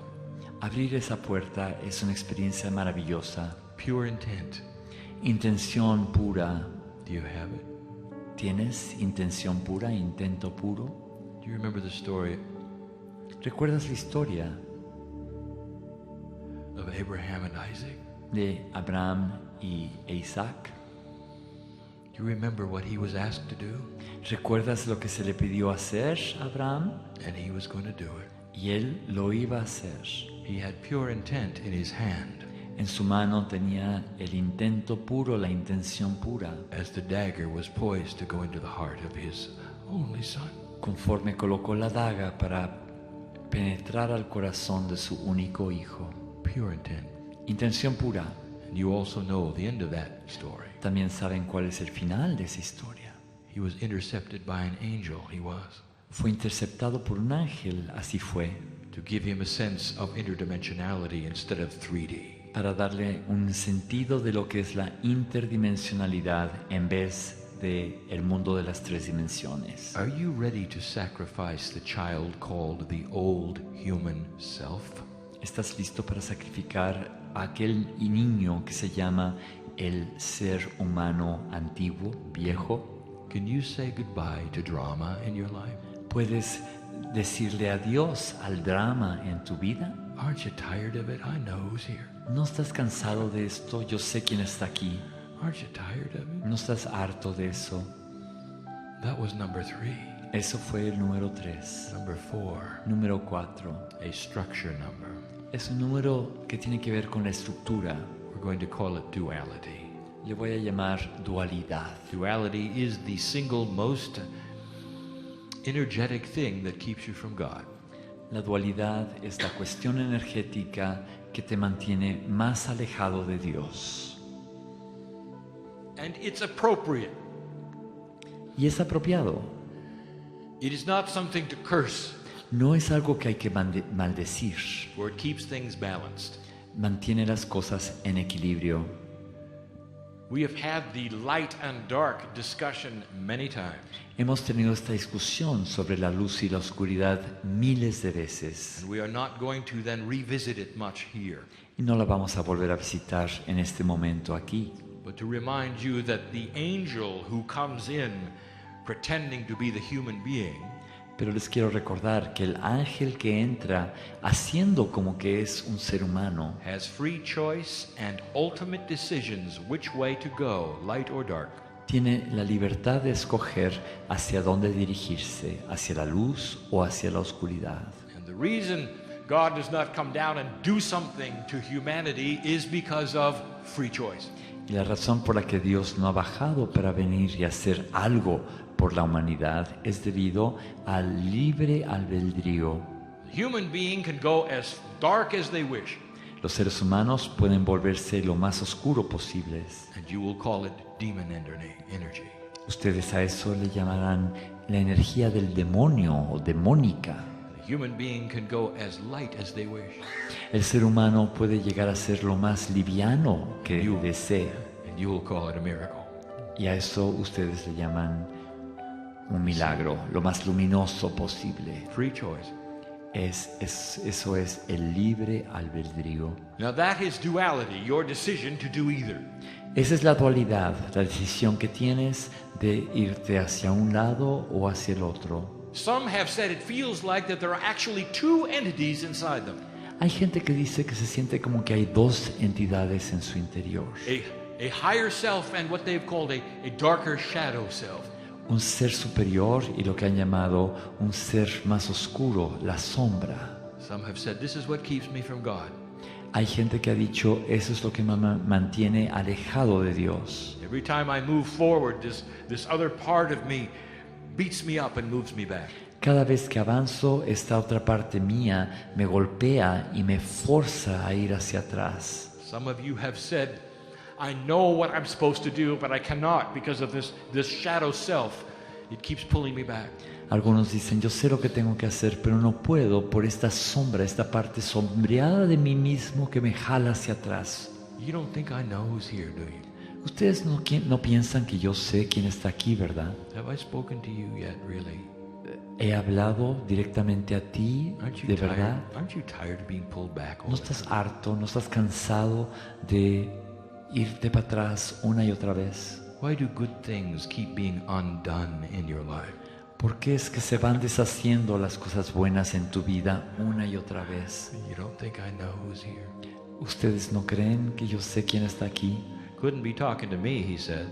Abrir esa puerta es una experiencia maravillosa. Pure intent. Intención pura. Do you have it? ¿Tienes intención pura, intento puro? Do you remember the story ¿Recuerdas la historia of Abraham and Isaac? de Abraham y Isaac? Do you remember what he was asked to do? ¿Recuerdas lo que se le pidió hacer a Abraham? And he was going to do it. Y él lo iba a hacer. He had pure intent in his hand En su mano tenía el intento puro, la intención pura, as the dagger was poised to go into the heart of his only son. conforme colocó la daga para penetrar al corazón de su único hijo. Pure intent. Intención pura. And you also know the end of that story. También saben cuál es el final de esa historia. He was intercepted by an angel, he was, Fue interceptado por un ángel, así fue, to give him a sense of interdimensionality instead of 3D. para darle un sentido de lo que es la interdimensionalidad en vez de el mundo de las tres dimensiones. Are you ready to sacrifice the child called the old human self? ¿Estás listo para sacrificar a aquel niño que se llama el ser humano antiguo, viejo? Can you say goodbye to drama in your life? ¿Puedes decirle adiós al drama en tu vida? Aren't you tired of it? I know who's here. ¿No estás cansado de esto? Yo sé quién está aquí. Aren't you tired of it? ¿No estás harto de eso? That was number 3. Eso fue el número 3. Number 4, Número 4. a structure number. Es un número que tiene que ver con la estructura. We're going to call it duality. Le voy a llamar dualidad. Duality is the single most energetic thing that keeps you from God. La dualidad es la cuestión energética que te mantiene más alejado de Dios. And it's appropriate. Y es apropiado. It is not something to curse, No es algo que hay que maldecir. for it keeps things balanced. Mantiene las cosas en equilibrio. We have had the light and dark discussion many times, Hemos tenido esta discusión sobre la luz y la oscuridad miles de veces. and we are not going to then revisit it much here, Y no la vamos a volver a visitar en este momento aquí. but to remind you that the angel who comes in pretending to be the human being Pero les quiero recordar que el ángel que entra haciendo como que es un ser humano has free choice and ultimate decisions which way to go, light or dark. tiene la libertad de escoger hacia dónde dirigirse, hacia la luz o hacia la oscuridad. And the reason God does not come down and do something to humanity is because of free choice. Y la razón por la que Dios no ha bajado para venir y hacer algo por la humanidad es debido al libre albedrío. The human being can go as dark as they wish, Los seres humanos pueden volverse lo más oscuro posibles. and you will call it demon energy. Ustedes a eso le llamarán la energía del demonio o demónica. The human being can go as light as they wish, El ser humano puede llegar a ser lo más liviano que desee. and you will call it a miracle. Y a eso ustedes le llaman un milagro, lo más luminoso posible. Free choice. Eso es el libre albedrío. Now that is duality, your decision to do either. Esa es la dualidad, la decisión que tienes de irte hacia un lado o hacia el otro. Some have said it feels like that there are actually two entities inside them. Hay gente que dice que se siente como que hay dos entidades en su interior. A higher self and what they've called a darker shadow self. Un ser superior y lo que han llamado un ser más oscuro, la sombra. Some have said this is what keeps me from God. Hay gente que ha dicho, eso es lo que me mantiene alejado de Dios. Every time I move forward, this other part of me beats me up and moves me back. Cada vez que avanzo, esta otra parte mía me golpea y me forza a ir hacia atrás. Some of you have said, I know what I'm supposed to do, but I cannot because of this shadow self. It keeps pulling me back. Algunos dicen, yo sé lo que tengo que hacer, pero no puedo por esta sombra, esta parte sombreada de mí mismo que me jala hacia atrás. You don't think I know who's here, do you? Ustedes no piensan que yo sé quién está aquí, ¿verdad? Have I spoken to you yet, really? He hablado directamente a ti, Aren't you de tired? verdad. Aren't you tired of being pulled back all ¿No the estás time? harto, no estás cansado de irte para atrás una y otra vez? Why do good things keep being undone in your life? ¿Por qué es que se van deshaciendo las cosas buenas en tu vida una y otra vez? You don't think I know who's here? ¿Ustedes no creen que yo sé quién está aquí? Couldn't be talking to me, he said.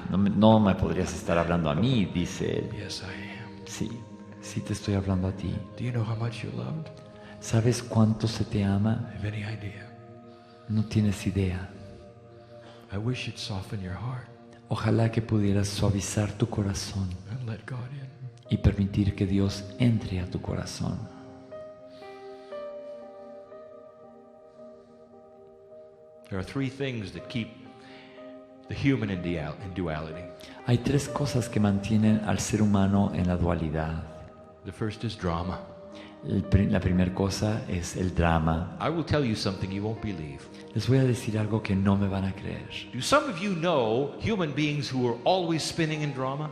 No me podrías estar hablando a mí, dice él. Yes, I am. Sí, sí te estoy hablando a ti. Do you know how much you're loved? ¿Sabes cuánto se te ama? Have any idea? No tienes idea. I wish you'd soften your heart Ojalá que pudieras suavizar tu corazón and let God in. y permitir que Dios entre a tu corazón. There are three things that keep the human in duality. Hay tres cosas que mantienen al ser humano en la dualidad. The first is drama. La primera cosa es el drama. I will tell you something you won't believe. Les voy a decir algo que no me van a creer. Do some of you know human beings who are always spinning in drama?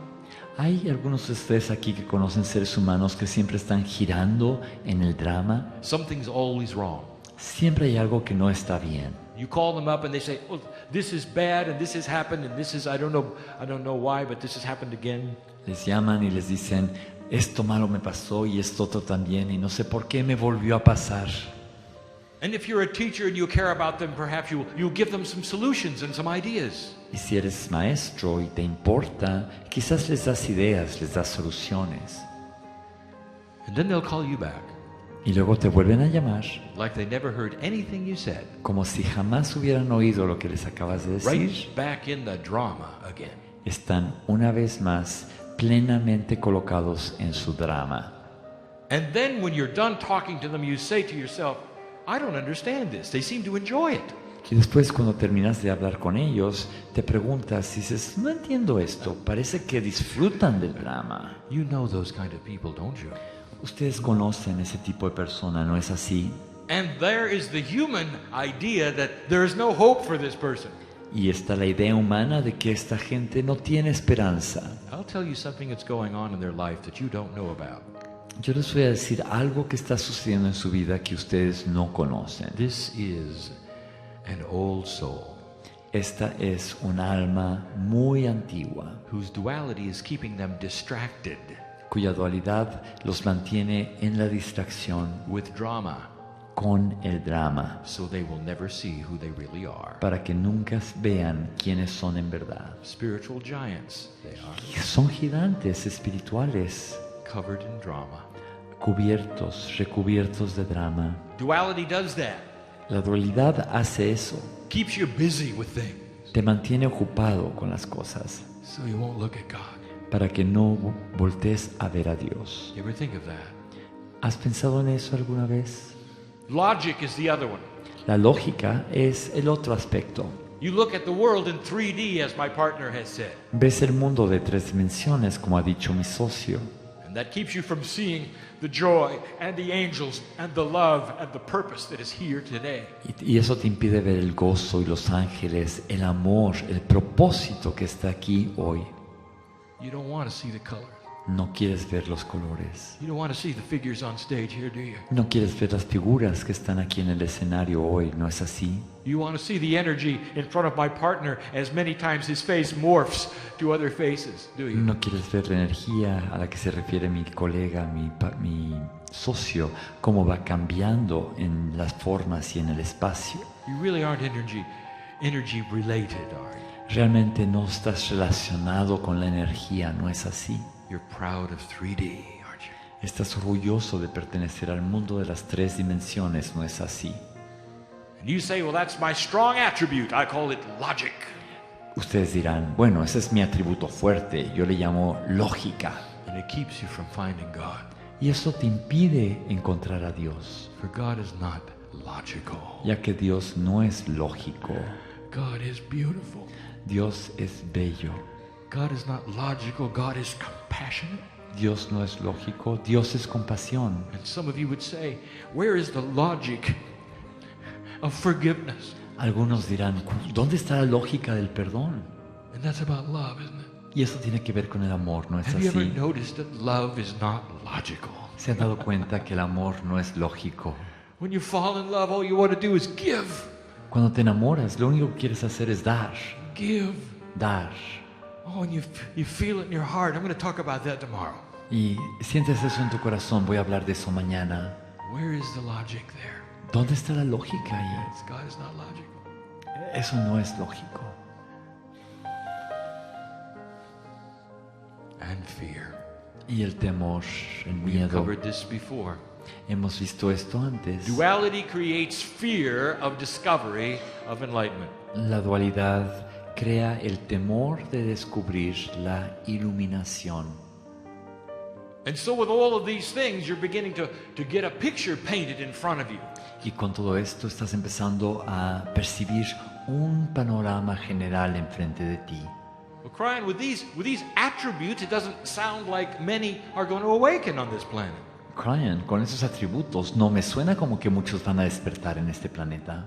Hay algunos de ustedes aquí que conocen seres humanos que siempre están girando en el drama. Something's always wrong. Siempre hay algo que no está bien. You call them up and they say, "Oh, this is bad and this has happened and this is I don't know why, but this has happened again." Les llaman y les dicen, esto malo me pasó y esto otro también y no sé por qué me volvió a pasar. And if you're a teacher and you care about them, perhaps you'll give them some solutions and some ideas. Y si eres maestro y te importa, quizás les das ideas, les das soluciones. And then they'll call you back, Y luego te vuelven a llamar, like they never heard anything you said. como si jamás hubieran oído lo que les acabas de decir. Right back in the drama again. Están una vez más plenamente colocados en su drama. And then when you're done talking to them, you say to yourself, I don't understand this. They seem to enjoy it. Y después cuando terminas de hablar con ellos, te preguntas, dices, no entiendo esto, parece que disfrutan del drama. You know those kind of people, don't you? Ustedes conocen ese tipo de persona, ¿no es así? And there is the human idea that there is no hope for this person. Y está la idea humana de que esta gente no tiene esperanza. I'll tell you something that's going on in their life that you don't know about. Yo les voy a decir algo que está sucediendo en su vida que ustedes no conocen. This is an old soul Esta es un alma muy antigua, whose duality is keeping them distracted cuya dualidad los mantiene en la distracción with drama, con el drama, so they will never see who they really are. para que nunca vean quiénes son en verdad. Spiritual giants, they are, Y son gigantes espirituales, covered in drama. cubiertos, recubiertos de drama. Duality does that. La dualidad hace eso, Keeps you busy with things, te mantiene ocupado con las cosas, so you won't look at God. para que no voltees a ver a Dios. You ever think of that? ¿Has pensado en eso alguna vez? Logic is the other one. La lógica es el otro aspecto. You look at the world in 3D, as my partner has said, Ves el mundo de 3 dimensiones, como ha dicho mi socio, and that keeps you from seeing the joy and the angels and the love and the purpose that is here today. y eso te impide ver el gozo y los ángeles, el amor, el propósito que está aquí hoy. You don't want to see the colors. No quieres ver los colores. You don't want to see the figures on stage here, do you? No quieres ver las figuras que están aquí en el escenario hoy, ¿no es así? You want to see the energy in front of my partner as many times his face morphs to other faces, do you? No quieres ver la energía a la que se refiere mi colega, mi socio, cómo va cambiando en las formas y en el espacio. You really aren't energy related, are you? Realmente no estás relacionado con la energía, ¿no es así? You're proud of 3D, aren't you? Estás orgulloso de pertenecer al mundo de las 3 dimensiones, ¿no es así? And you say, well, that's my strong attribute. I call it logic. Ustedes dirán, bueno, ese es mi atributo fuerte, yo le llamo lógica. And it keeps you from finding God. Y eso te impide encontrar a Dios, For God is not logical. ya que Dios no es lógico. God is beautiful. Dios es bello. God is not logical. God is compassionate. Dios no es lógico, Dios es compasión. And some of you would say, where is the logic of forgiveness? Algunos dirán, ¿dónde está la lógica del perdón? And that's about love, isn't it? Y eso tiene que ver con el amor, ¿no es Have you ever así? noticed that love is not logical? ¿Se han dado cuenta que el amor no es lógico? When you fall in love, all you want to do is give. Cuando te enamoras, lo único que quieres hacer es dar, Give. dar. Oh, and you feel it in your heart. I'm going to talk about that tomorrow. Y sientes eso en tu corazón, voy a hablar de eso mañana. Where is the logic there? ¿Dónde está la lógica ahí? God is not logical. Eso no es lógico. And fear. Y el temor, el We've miedo, covered this before. hemos visto esto antes. Duality creates fear of discovery of enlightenment. La dualidad crea el temor de descubrir la iluminación. And so with all of these things, you're beginning to get a picture painted in front of you. Y con todo esto estás empezando a percibir un panorama general enfrente de ti. Well, Kryon, with these attributes, it doesn't sound like many are going to awaken on this planet. Kryon, con esos atributos, no me suena como que muchos van a despertar en este planeta.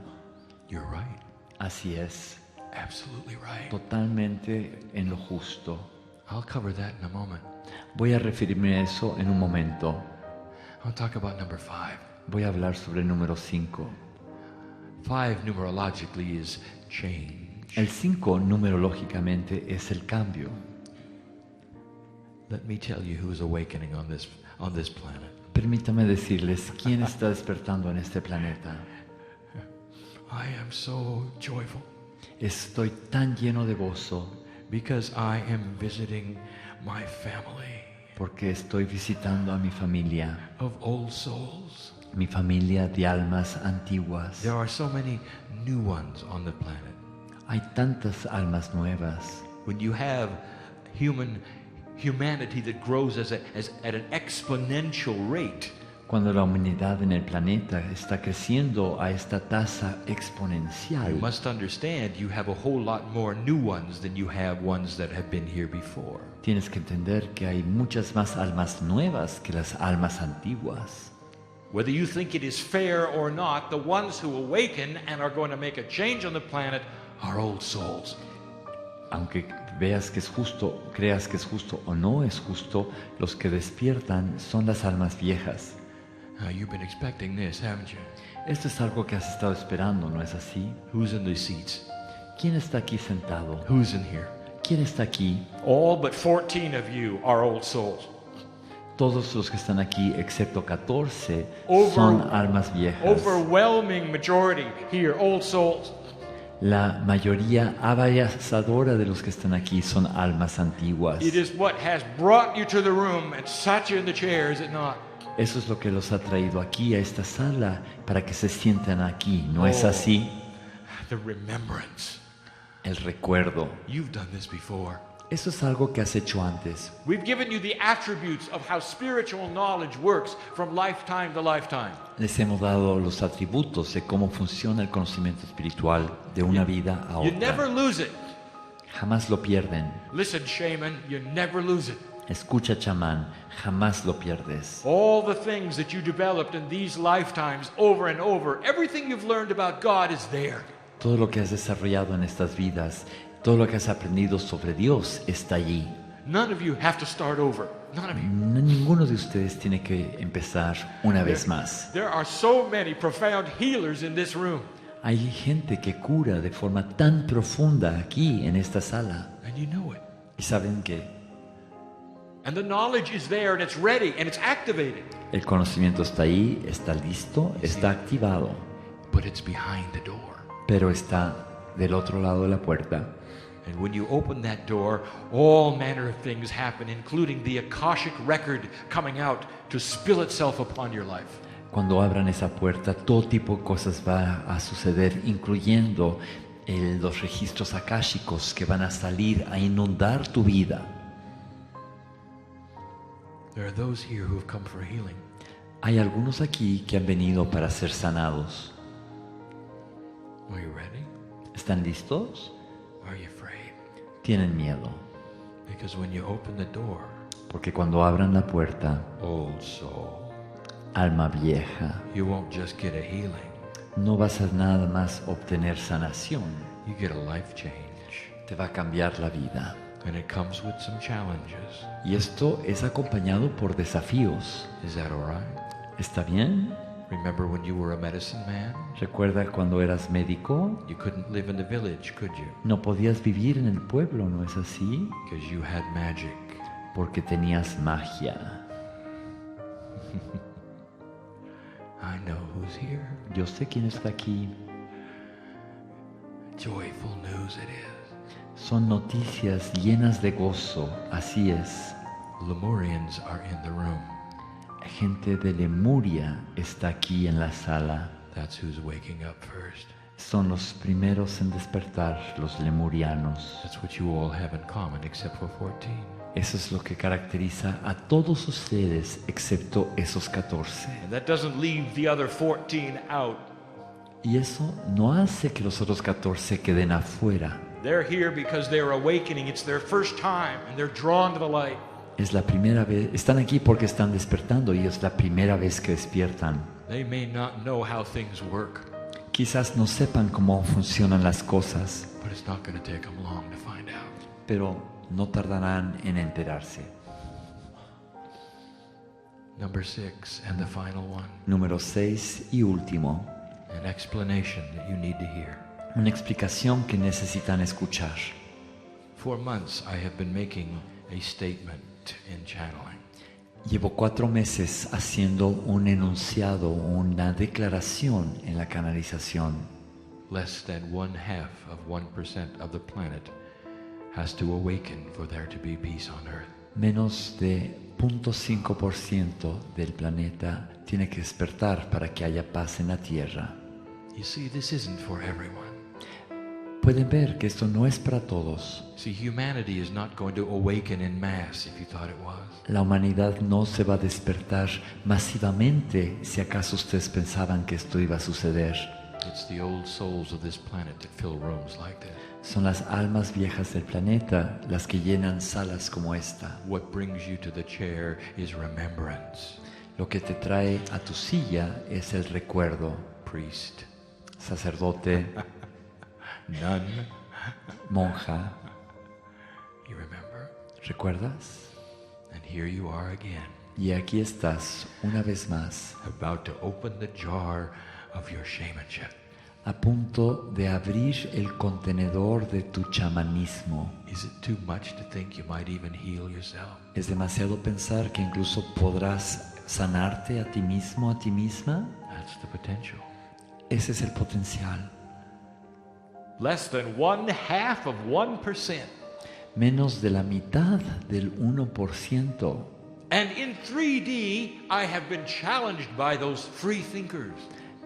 You're right. Así es, Absolutely right. totalmente en lo justo. I'll cover that in a moment. Voy a referirme a eso en un momento. I'll talk about number 5. Voy a hablar sobre el número 5. 5 numerologically is change. El 5 numerológicamente es el cambio. Let me tell you who's awakening on this planet. Permítame decirles quién está despertando en este planeta. I am so joyful Estoy tan lleno de gozo because I am visiting my family porque estoy visitando a mi familia, of old souls. mi familia de almas antiguas. There are so many new ones on the planet. Hay tantas almas nuevas. When you have humanity that grows as at an exponential rate, Cuando la humanidad en el planeta está creciendo a esta tasa you exponencial, must understand you have a whole lot more new ones than you have ones that have been here before. tienes que entender que hay muchas más almas nuevas que las almas antiguas. Whether you think it is fair or not, the ones who awaken and are going to make a change on the planet are old souls. Aunque veas que es justo, creas que es justo o no es justo, los que despiertan son las almas viejas. You've been expecting this, haven't you? Esto es algo que has estado esperando, ¿no es así? Who's in these seats? ¿Quién está aquí sentado? Who's in here? ¿Quién está aquí? All but 14 of you are old souls. Todos los que están aquí, excepto 14, Over- son almas viejas. Overwhelming majority here, old souls. La mayoría abrazadora de los que están aquí son almas antiguas. It is what has brought you to the room and sat you in the chair, is it not? Eso es lo que los ha traído aquí a esta sala para que se sientan aquí, ¿no es Oh. así? The remembrance. El recuerdo. You've done this before. Eso es algo que has hecho antes. We've given you the attributes of how spiritual knowledge works from lifetime to lifetime. Les hemos dado los atributos de cómo funciona el conocimiento espiritual de una vida a You never otra. lose it. Jamás lo pierden. Listen, shaman, you never lose it. Escucha, chamán, jamás lo pierdes. All the things that you developed in these lifetimes over and over, everything you've learned about God is there. Todo lo que has desarrollado en estas vidas, todo lo que has aprendido sobre Dios está allí. None of you have to start over. None of you. Ninguno de ustedes tiene que empezar una vez más. There are so many profound healers in this room, Hay gente que cura de forma tan profunda aquí en esta sala. and you know it. Y saben que And the knowledge is there, and it's ready, and it's activated. el conocimiento está ahí, está listo, está activado, But it's behind the door. pero está del otro lado de la puerta. And when you open that door, all manner of things happen, including the Akashic record coming out to spill itself upon your life. Cuando abran esa puerta, todo tipo de cosas va a suceder, incluyendo los registros akáshicos que van a salir a inundar tu vida. There are those here who have come for healing. Hay algunos aquí que han venido para ser sanados. Are you ready? ¿Están listos? Are you afraid? Tienen miedo. Because when you open the door, Porque cuando abran la puerta, old soul, alma vieja, you won't just get a healing. no vas a nada más obtener sanación. You get a life change. Te va a cambiar la vida. And it comes with some challenges. Y esto es acompañado por desafíos. Is that all right? ¿Está bien? Remember when you were a medicine man? ¿Recuerda cuando eras médico? You couldn't live in the village, could you? No podías vivir en el pueblo, ¿no es así? Because you had magic. Porque tenías magia. I know who's here. Yo sé quién está aquí. Joyful news it is. Son noticias llenas de gozo, así es. Lemurians are in the room. Gente de Lemuria está aquí en la sala. That's who's waking up first. Son los primeros en despertar, los lemurianos. That's what you all have in common except for 14. Eso es lo que caracteriza a todos ustedes, excepto esos 14. And that doesn't leave the other 14 out. Y eso no hace que los otros 14 queden afuera. They're here because they're awakening. It's their first time and they're drawn to the light. Es la primera vez, están aquí porque están despertando y es la primera vez que despiertan. They may not know how things work, Quizás no sepan cómo funcionan las cosas, but it's not going to take them long to find out. pero no tardarán en enterarse. Number 6 and the final one. Número 6 y último, An explanation that you need to hear. una explicación que necesitan escuchar. For months I have been making a statement in channeling. Llevo 4 meses haciendo un enunciado, una declaración en la canalización. Less than 1/2 of 1% of the planet has to awaken for there to be peace on earth. Menos de 0.5% del planeta tiene que despertar para que haya paz en la Tierra. You see, this isn't for everyone. Pueden ver que esto no es para todos. See, humanity is not going to awaken in mass if you thought it was. La humanidad no se va a despertar masivamente si acaso ustedes pensaban que esto iba a suceder. It's the old souls of this planet that fill rooms like this. Son las almas viejas del planeta las que llenan salas como esta. What brings you to the chair is remembrance. Lo que te trae a tu silla es el recuerdo. Priest, Sacerdote, nun, monja, you remember? ¿recuerdas? And here you are again, Y aquí estás una vez más, about to open the jar of your shamanship. a punto de abrir el contenedor de tu chamanismo. Is it too much to think you might even heal yourself? ¿Es demasiado pensar que incluso podrás sanarte a ti mismo, a ti misma? That's the potential. Ese es el potencial. Less than 1/2 of 1%. Menos de la mitad del 1%. And in 3D, I have been challenged by those free thinkers.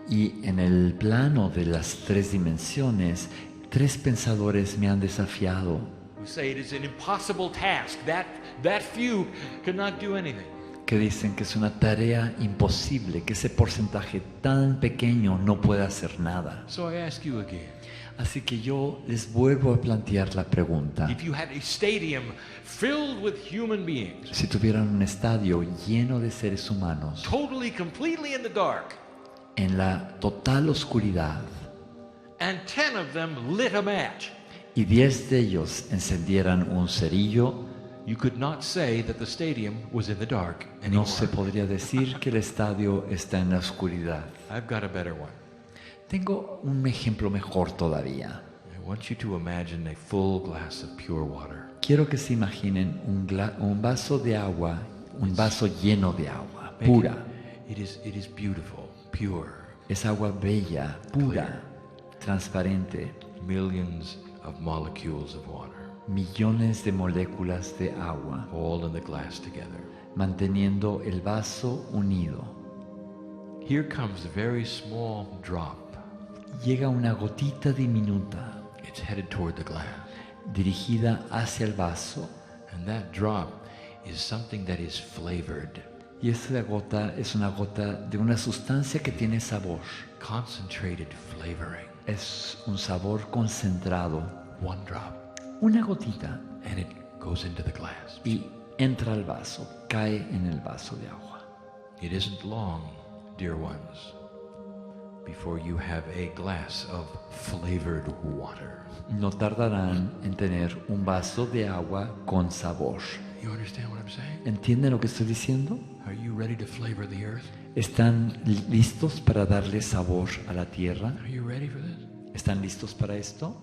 Y en el plano de las 3 dimensiones, 3 pensadores me han desafiado. Who say it is an impossible task. That few cannot do anything. Que dicen que es una tarea imposible, que ese porcentaje tan pequeño no puede hacer nada. So I ask you again. Así que yo les vuelvo a plantear la pregunta. If you had a stadium filled with human beings, Si tuvieran un estadio lleno de seres humanos, totally, completely in the dark, en la total oscuridad, and 10 of them lit a match, y 10 de ellos encendieran un cerillo, you could not say that the stadium was in the dark no anymore. se podría decir que el estadio está en la oscuridad. I've got a better one. Tengo un ejemplo mejor todavía. I want you to imagine a full glass of pure water. Quiero que se imaginen un vaso de agua, un vaso lleno de agua, Make pura. It is beautiful, pure. Es agua bella, pura, transparente. Millions of molecules of water, Millones de moléculas de agua, all in the glass together. manteniendo el vaso unido. here comes a very small drop. Llega una gotita diminuta It's headed toward the glass. dirigida hacia el vaso, And that drop is something that is flavored, y esa gota es una gota de una sustancia que tiene sabor. concentrated flavoring. Es un sabor concentrado. One drop, Una gotita and it goes into the glass. y entra al vaso, cae en el vaso de agua. It isn't long, dear ones, before you have a glass of flavored water. No tardarán en tener un vaso de agua con sabor. You understand what I'm saying? ¿Entienden lo que estoy diciendo? Are you ready to flavor the earth? ¿Están listos para darle sabor a la tierra? Are you ready for this? ¿Están listos para esto?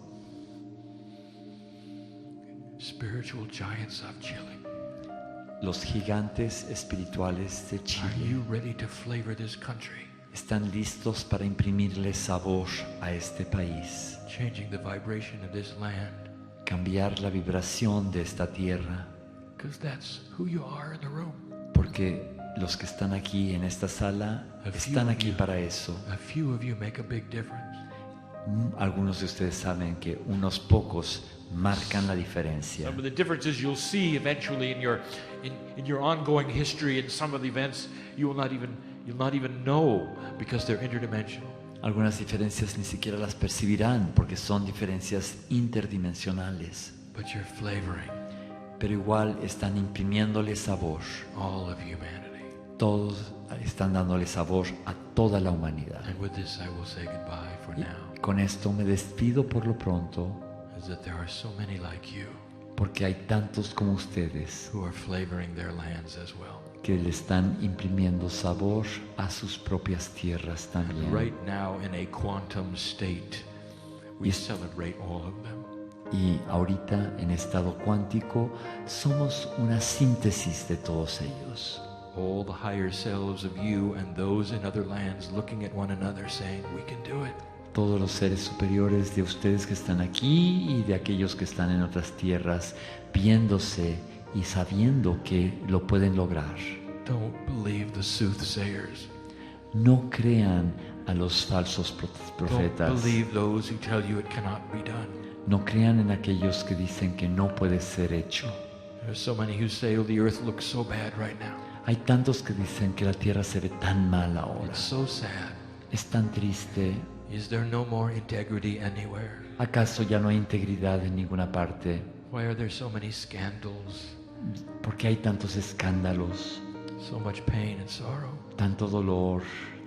Spiritual giants of Chile. Los gigantes espirituales de Are Chile you ready to flavor this country? están listos para imprimirle sabor a este país, Changing the vibration of this land. cambiar la vibración de esta tierra, Because that's who you are in the room. porque los que están aquí en esta sala están aquí para eso. A few of you make a big difference. Algunos de ustedes saben que unos pocos marcan la diferencia. Some of the differences you'll see eventually in your ongoing history, and some of the events you'll not even know because they're interdimensional. Algunas diferencias ni siquiera las percibirán porque son diferencias interdimensionales, But you're flavoring pero igual están imprimiéndole sabor. all of humanity. Todos están dándole sabor a toda la humanidad. And with this I will say goodbye for Y now. con esto me despido por lo pronto, Is that there are so many like you porque hay tantos como ustedes who are flavoring their lands as well. que le están imprimiendo sabor a sus propias tierras también. Right now in a quantum state, we Yes. celebrate all of them. Y ahorita en estado cuántico somos una síntesis de todos ellos. All the higher selves of you and those in other lands looking at one another saying, we can do it. Todos los seres superiores de ustedes que están aquí y de aquellos que están en otras tierras viéndose y sabiendo que lo pueden lograr. Don't believe the soothsayers. No crean a los falsos Don't profetas. believe those who tell you it cannot be done. No crean en aquellos que dicen que no puede ser hecho. There are so many who say, oh, the earth looks so bad right now. Hay tantos que dicen que la tierra se ve tan mal ahora. It's so sad. Es tan triste. Is there no more integrity anywhere? ¿Acaso ya no hay integridad en ninguna parte? Why are there so many scandals? ¿Por qué hay tantos escándalos, So much pain and sorrow. tanto dolor,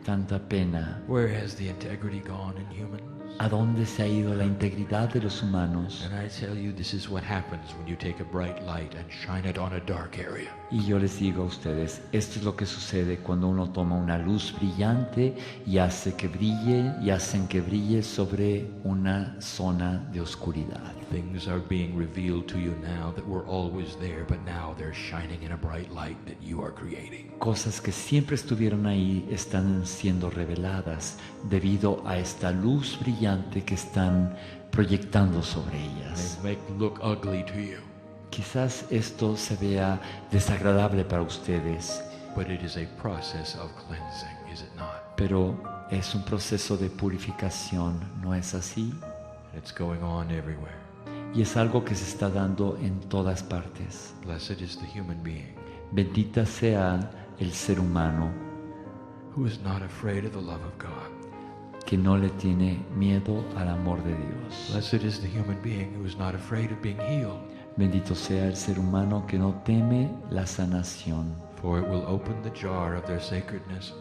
tanta pena? Where has the integrity gone in humans? ¿A dónde se ha ido la integridad de los humanos? And I tell you, this is what happens when you take a bright light and shine it on a dark area. Y yo les digo a ustedes, esto es lo que sucede cuando uno toma una luz brillante y hace que brille, y hacen que brille sobre una zona de oscuridad. Things are being revealed to you now that were always there, but now they're shining in a bright light that you are creating. Cosas que siempre estuvieron ahí están siendo reveladas debido a esta luz brillante que están proyectando sobre ellas. They make look ugly to you, Quizás esto se vea desagradable para ustedes, but it is a process of cleansing, is it not? pero es un proceso de purificación, ¿no es así? It's going on everywhere. Y es algo que se está dando en todas partes. Blessed is the human being Bendita sea el ser humano who is not afraid of the love of God. que no le tiene miedo al amor de Dios. Blessed is the human being who is not afraid of being healed, Bendito sea el ser humano que no teme la sanación, for it will open the jar of their sacredness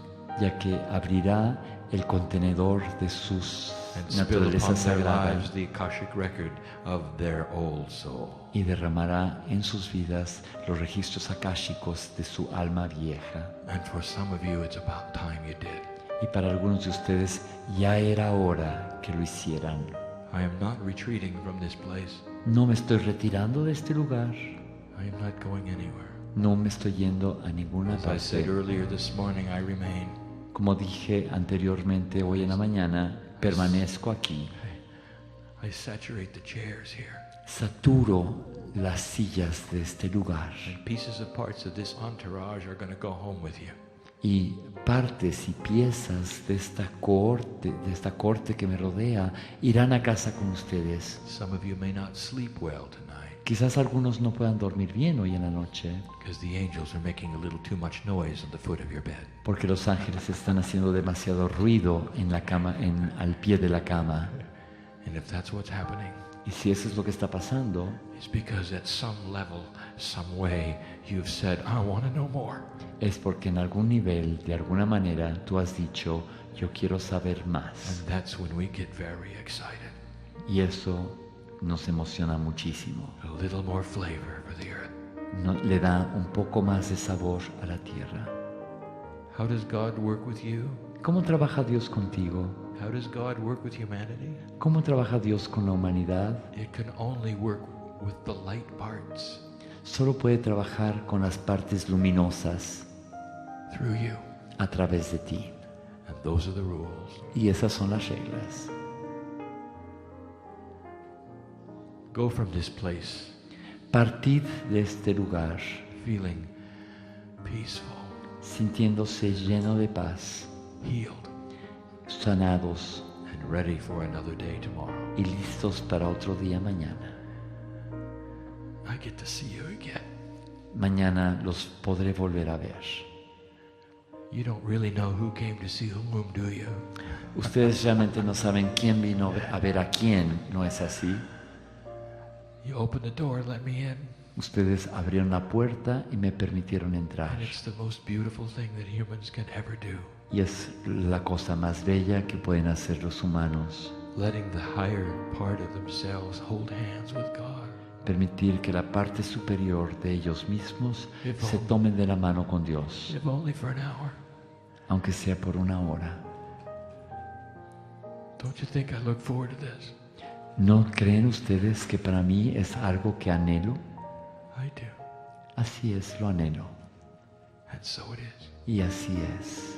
ya que abrirá el contenedor de sus and spill upon naturalezas their sagradas lives the Akashic record of their old soul. y derramará en sus vidas los registros akáshicos de su alma vieja. And for some of you, it's about time you did. Y para algunos de ustedes ya era hora que lo hicieran. I am not retreating from this place. No me estoy retirando de este lugar. I am not going anywhere. No me estoy yendo a ninguna As I said parte. earlier this morning, I remain. Como dije anteriormente hoy en la mañana, permanezco aquí. I saturate the chairs here. Saturo las sillas de este lugar. And pieces of parts of this entourage are going to go home with you. y partes y piezas de esta corte que me rodea, irán a casa con ustedes. Some of you may not sleep well tonight Quizás algunos no puedan dormir bien hoy en la noche, because the angels are making a little too much noise on the foot of your bed. porque los ángeles están haciendo demasiado ruido en la cama, al pie de la cama. And if that's what's happening, Y si eso es lo que está pasando, it's because at some level, some way, you've said, I want to know more. es porque en algún nivel, de alguna manera, tú has dicho, yo quiero saber más. And that's when we get very excited. Y eso nos emociona muchísimo. A little more flavor for the earth. Le da un poco más de sabor a la tierra. How does God work with you? ¿Cómo trabaja Dios contigo? How does God work with humanity? ¿Cómo trabaja Dios con la humanidad? It can only work with the light parts Solo puede trabajar con las partes luminosas through you. a través de ti. And those are the rules. Y esas son las reglas. Go from this place Partid de este lugar feeling peaceful, sintiéndose lleno de paz, healed, sanados and ready for another day tomorrow. y listos para otro día mañana. I get to see you again. Mañana los podré volver a ver. You don't really know who came to see whom, do you? Ustedes realmente no saben quién vino a ver a quién, ¿no es así? You opened the door and let me in, Ustedes abrieron la puerta y me permitieron entrar. and it's the most beautiful thing that humans can ever do. Y es la cosa más bella que pueden hacer los humanos. Letting the higher part of themselves hold hands with God. Permitir que la parte superior de ellos mismos se tomen de la mano con Dios, If only for an hour. aunque sea por una hora. Don't you think I look forward to this? ¿No creen ustedes que para mí es algo que anhelo? I do. Así es, lo anhelo. And so it is. Y así es.